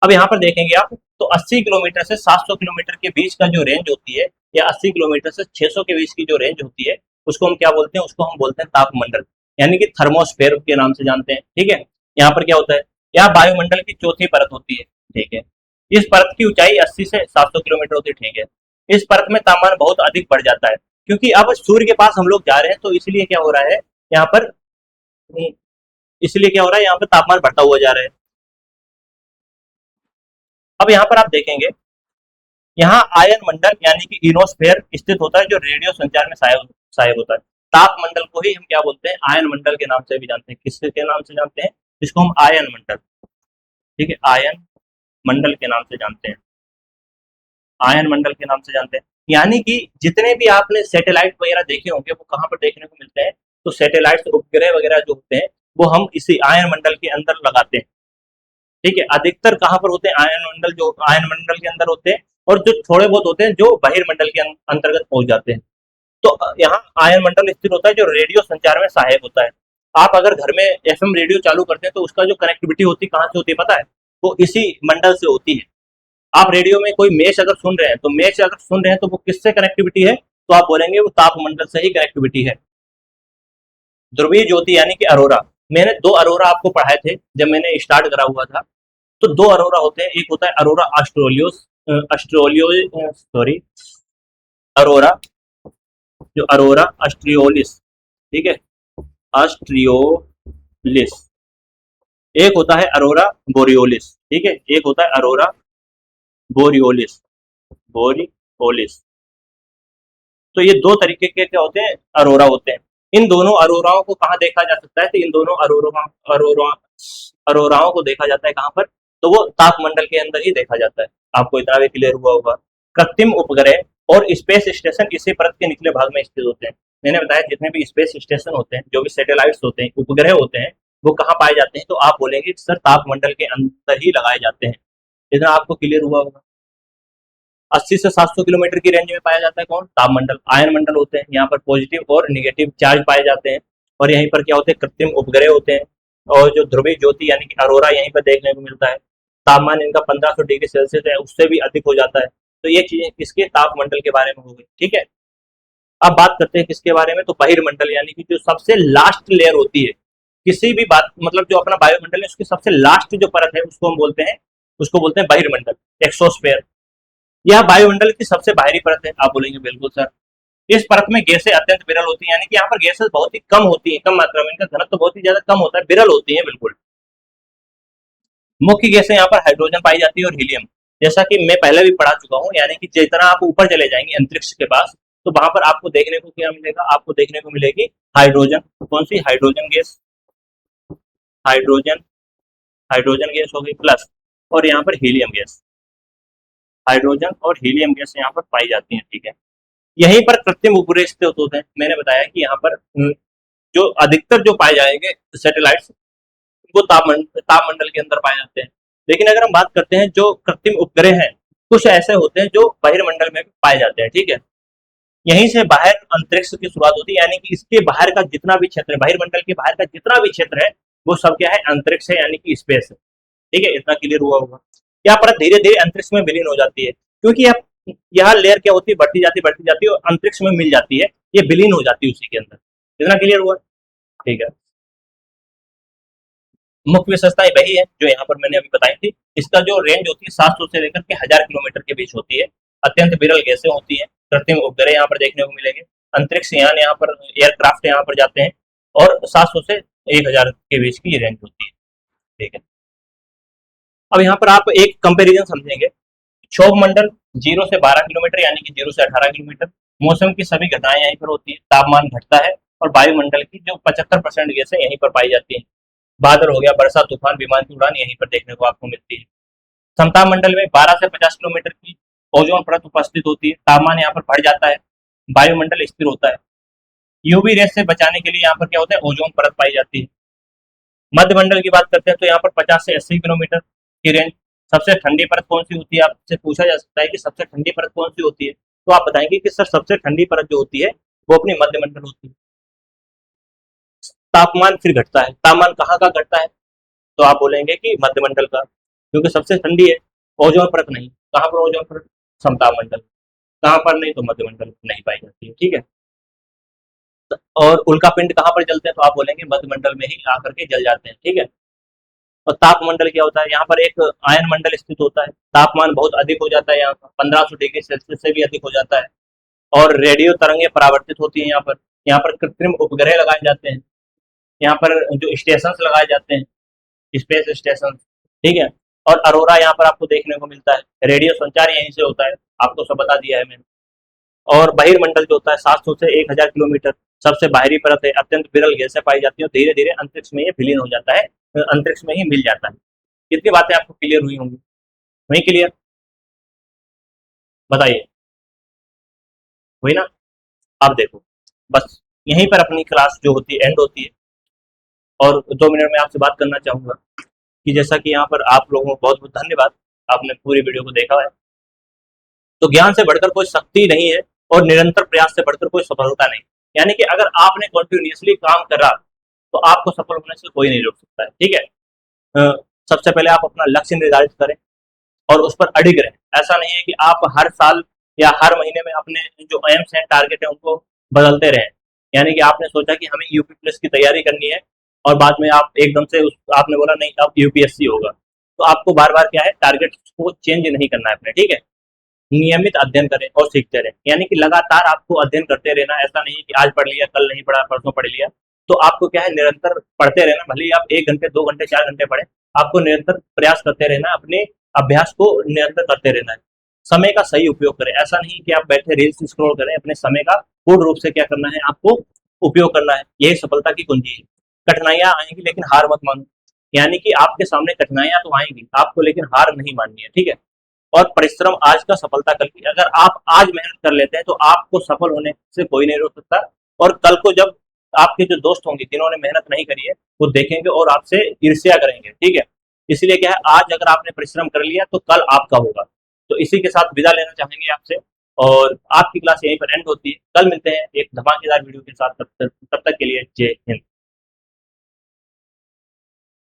अब यहाँ पर देखेंगे आप, तो 80 किलोमीटर से 700 किलोमीटर के बीच का जो रेंज होती है, या 80 किलोमीटर से 600 के बीच की जो रेंज होती है, उसको हम क्या बोलते हैं, उसको हम बोलते हैं तापमंडल, यानी कि थर्मोस्फेयर के नाम से जानते हैं। ठीक है, यहाँ पर क्या होता है, यह वायुमंडल की चौथी परत होती है। ठीक है, इस परत की ऊंचाई 80 से 700 किलोमीटर होती है। ठीक है, इस परत में तापमान बहुत अधिक बढ़ जाता है, क्योंकि अब सूर्य के पास हम लोग जा रहे हैं, तो इसलिए क्या हो रहा है यहाँ पर, इसलिए क्या हो रहा है यहाँ पर तापमान बढ़ता हुआ जा रहा है। अब यहाँ पर आप देखेंगे, यहाँ आयन मंडल यानी कि इनोस्फेयर स्थित होता है, जो रेडियो संचार में सहायक सहायक होता है। ताप मंडल को ही हम क्या बोलते हैं, आयन मंडल के नाम से भी जानते हैं। किसके नाम से जानते हैं, जिसको हम आयन मंडल, ठीक है, आयन मंडल के नाम से जानते हैं, आयन मंडल के नाम से जानते हैं। यानी कि जितने भी आपने सैटेलाइट वगैरह देखे होंगे वो कहाँ पर देखने को मिलते हैं, तो सैटेलाइट उपग्रह वगैरह जो होते हैं वो हम इसी आयन मंडल के अंदर लगाते हैं। ठीक है, अधिकतर कहाँ पर होते हैं, आयन मंडल, जो आयन मंडल के अंदर होते हैं, और जो थोड़े बहुत होते हैं जो बहिर्मंडल के अंतर्गत पहुंच जाते हैं। तो यहाँ आयन मंडल स्थिर होता है, जो रेडियो संचार में सहायक होता है। आप अगर घर में एफएम रेडियो चालू करते हैं तो उसका जो कनेक्टिविटी होती है कहाँ से होती है पता है, वो इसी मंडल से होती है। आप रेडियो में कोई मैच अगर सुन रहे हैं, तो मैच अगर सुन रहे हैं तो वो किससे कनेक्टिविटी है, तो आप बोलेंगे वो ताप मंडल से ही कनेक्टिविटी है। ध्रुवीय ज्योति यानी कि अरोरा, मैंने दो अरोरा आपको पढ़ाए थे जब मैंने स्टार्ट करा हुआ था। तो दो अरोरा होते हैं, एक होता है अरोरा ऑस्ट्रेलियोस, ऑस्ट्रेलियो सॉरी, अरोरा, जो अरोरा ऑस्ट्रियोलिस, ठीक है, ऑस्ट्रियोलिस। एक होता है अरोरा बोरियोलिस, ठीक है, एक होता है अरोरा बोरियोलिस, बोरियोलिस। तो ये दो तरीके के क्या होते हैं, अरोरा होते हैं। इन दोनों अरोराओं को कहाँ देखा जा सकता है? तो इन दोनों अरोरा अरोराओं को देखा जाता है कहाँ पर? तो वो तापमंडल के अंदर ही देखा जाता है। आपको इतना भी क्लियर हुआ होगा। कृत्रिम उपग्रह और स्पेस स्टेशन इसी परत के निचले भाग में स्थित होते हैं। मैंने बताया जितने भी स्पेस स्टेशन होते हैं, जो भी सैटेलाइट्स होते हैं, उपग्रह होते हैं, वो कहाँ पाए जाते हैं? तो आप बोलेंगे सर तापमंडल के अंदर ही लगाए जाते हैं। इतना आपको क्लियर हुआ होगा। 80 से 700 किलोमीटर की रेंज में पाया जाता है कौन? तापमंडल। आयन मंडल होते हैं, यहाँ पर पॉजिटिव और निगेटिव चार्ज पाए जाते हैं। और यहीं पर क्या होते हैं? कृत्रिम उपग्रह होते हैं। और जो ध्रुवीय ज्योति यानी कि अरोरा यहीं पर देखने को मिलता है। तापमान इनका 1500 डिग्री सेल्सियस है, उससे भी अधिक हो जाता है। तो ये चीजें किसके? तापमंडल के बारे में हो गई। ठीक है, अब बात करते हैं किसके बारे में? तो बहिर्मंडल यानी कि जो सबसे लास्ट लेयर होती है किसी भी बात, मतलब जो अपना वायुमंडल है उसकी सबसे लास्ट जो परत है उसको बोलते हैं बहिर्मंडल, एक्सोस्फेयर। यह वायुमंडल की सबसे बाहरी परत है। आप बोलेंगे बिल्कुल सर। इस परत में गैसें अत्यंत विरल होती हैं, यानी कि यहाँ पर गैसें बहुत ही कम होती हैं, कम मात्रा में, इनका घनत्व बहुत ही ज्यादा कम होता है, विरल होती हैं बिल्कुल। मुख्य गैसें यहाँ पर हाइड्रोजन पाई जाती है और हीलियम। जैसा कि मैं पहले भी पढ़ा चुका हूँ, यानी कि जितना आप ऊपर चले जाएंगे अंतरिक्ष के पास, तो वहां पर आपको देखने को क्या मिलेगा? आपको देखने को मिलेगी हाइड्रोजन। कौन सी? Hydrogen gas. Hydrogen hydrogen gas हो गई प्लस, और यहाँ पर हीलियम गैस। हाइड्रोजन और हीलियम गैस यहाँ पर पाई जाती है। ठीक है, यहीं पर कृत्रिम उपग्रह स्थित होते हैं। मैंने बताया कि यहाँ पर जो अधिकतर जो पाए जाएंगे सैटेलाइट्स, वो तापमंडल के अंदर पाए जाते हैं। लेकिन अगर हम बात करते हैं जो कृत्रिम उपग्रह हैं, कुछ ऐसे होते हैं जो बहिर्मंडल में भी पाए जाते हैं। ठीक है, यहीं से बाहर अंतरिक्ष की शुरुआत होती है, यानी कि इसके बाहर का जितना भी क्षेत्र है, बहिर्मंडल के बाहर का जितना भी क्षेत्र है, वो सब क्या है? अंतरिक्ष है, यानी कि स्पेस है। ठीक है, इतना क्लियर हुआ होगा। यहाँ पर धीरे धीरे अंतरिक्ष में विलीन हो जाती है, क्योंकि यहाँ लेयर क्या होती है? बढ़ती जाती है और अंतरिक्ष में मिल जाती है, ये विलीन हो जाती है उसी के अंदर। इतना क्लियर हुआ? ठीक है, मुख्य विशेषताएं वही है जो यहाँ पर मैंने अभी बताई थी। इसका जो रेंज होती है 700 से लेकर के 1000 किलोमीटर के बीच होती है। अत्यंत विरल गैसें होती है। कृत्रिम उपग्रह यहाँ पर देखने को मिलेंगे। अंतरिक्ष यान यहाँ पर, एयरक्राफ्ट यहाँ पर जाते हैं, और 700 से 1000 के बीच की रेंज होती है। ठीक है, अब यहाँ पर आप एक कंपेरिजन समझेंगे। क्षोभ मंडल 0 से 12 किलोमीटर, यानी कि 0 से 18 किलोमीटर। मौसम की सभी घटनाएं यहीं पर होती है, तापमान घटता है, और वायुमंडल की जो 75% गैसें यहीं पर पाई जाती है। बादल हो गया, वर्षा, तूफान, विमान की उड़ान यहीं पर देखने को आपको मिलती है। समताप मंडल में 12 से 50 किलोमीटर की ओजोन परत उपस्थित होती है। तापमान यहाँ पर बढ़ जाता है, वायुमंडल स्थिर होता है। यूवी रेस से बचाने के लिए यहाँ पर क्या होता है? ओजोन परत पाई जाती है। मध्य मंडल की बात करते हैं तो यहाँ पर 50 से 80 किलोमीटर की रेंज। सबसे ठंडी परत कौन सी होती है? आपसे पूछा जा सकता है कि सबसे ठंडी परत कौन सी होती है, तो आप बताएंगे कि सर सबसे ठंडी परत जो होती है वो अपनी मध्य मंडल होती है। तापमान फिर घटता है, तापमान कहाँ का घटता है? तो आप बोलेंगे कि मध्य मंडल का, क्योंकि सबसे ठंडी है। ओजोन परत नहीं, कहाँ पर ओजोन परत? समताप मंडल। कहाँ पर नहीं? तो मध्य मंडल नहीं पाई जाती है। ठीक है, और उल्का पिंड कहाँ पर जलते हैं? तो आप बोलेंगे मध्य मंडल में ही आकर के जल जाते हैं। ठीक है, और तापमंडल क्या होता है? यहाँ पर एक आयन मंडल स्थित होता है। तापमान बहुत अधिक हो जाता है, यहाँ पर 1500 डिग्री सेल्सियस से भी अधिक हो जाता है, और रेडियो तरंगें परावर्तित होती हैं यहाँ पर। यहाँ पर कृत्रिम उपग्रह लगाए जाते हैं, यहाँ पर जो स्टेशन लगाए जाते हैं, स्पेस स्टेशन। ठीक है, और अरोरा यहाँ पर आपको देखने को मिलता है। रेडियो संचार यहीं से होता है, आपको सब बता दिया है मैंने। और बहिर्मंडल जो होता है 700 से 1000 किलोमीटर, सबसे बाहरी परत है। अत्यंत विरल गैसें पाई जाती है, और धीरे धीरे अंतरिक्ष में ये विलीन हो जाता है, अंतरिक्ष में ही मिल जाता है। कितनी बातें आपको क्लियर हुई होंगी? वही क्लियर? बताइए, हुई ना? आप देखो, बस यहीं पर अपनी क्लास जो होती है एंड होती है। और 2 मिनट में आपसे बात करना चाहूंगा कि जैसा कि यहाँ पर आप लोगों को बहुत बहुत धन्यवाद, आपने पूरी वीडियो को देखा है। तो ज्ञान से बढ़कर कोई शक्ति नहीं है, और निरंतर प्रयास से बढ़कर कोई सफलता नहीं। यानी कि अगर आपने कंटिन्यूअसली काम करा, तो आपको सफल होने से कोई नहीं रोक सकता है। ठीक है, अ, सबसे पहले आप अपना लक्ष्य निर्धारित करें और उस पर अडिग रहें। ऐसा नहीं है कि आप हर साल या हर महीने में अपने जो एम्स हैं, टारगेट है, उनको बदलते रहें। यानी कि आपने सोचा कि हमें यूपी प्लस की तैयारी करनी है, और बाद में आप एकदम से आपने बोला नहीं अब यूपीएससी होगा, तो आपको बार बार क्या है? टारगेट को चेंज नहीं करना है अपने। ठीक है, नियमित अध्ययन करें और सीखते रहें, यानी कि लगातार आपको अध्ययन करते रहना। ऐसा नहीं है कि आज पढ़ लिया, कल नहीं पढ़ा, परसों पढ़ लिया। तो आपको क्या है? निरंतर पढ़ते रहना, भले ही आप 1 घंटे, 2 घंटे, 4 घंटे पढ़े, आपको निरंतर प्रयास करते रहना, अपने अभ्यास को निरंतर करते रहना है। समय का सही उपयोग करें। ऐसा नहीं कि आप बैठे रील्स स्क्रॉल करें, अपने समय का पूर्ण रूप से क्या करना है? आपको उपयोग करना है, यही सफलता की कुंजी है। कठिनाइयां आएंगी लेकिन हार मत मानो, यानी कि आपके सामने कठिनाइयां तो आएंगी, आपको लेकिन हार नहीं माननी है, ठीक है। और परिश्रम आज का, सफलता कल की। अगर आप आज मेहनत कर लेते हैं तो आपको सफल होने से कोई नहीं रोक सकता। और कल को जब आपके जो दोस्त होंगे जिन्होंने मेहनत नहीं करी है, वो देखेंगे और आपसे ईर्ष्या करेंगे, ठीक है। इसलिए क्या है, आज अगर आपने परिश्रम कर लिया तो कल आपका होगा। तो इसी के साथ विदा लेना चाहेंगे आपसे, और आपकी क्लास यहीं पर एंड होती है। कल मिलते हैं एक धमाकेदार वीडियो के साथ, तब तक के लिए जय हिंद।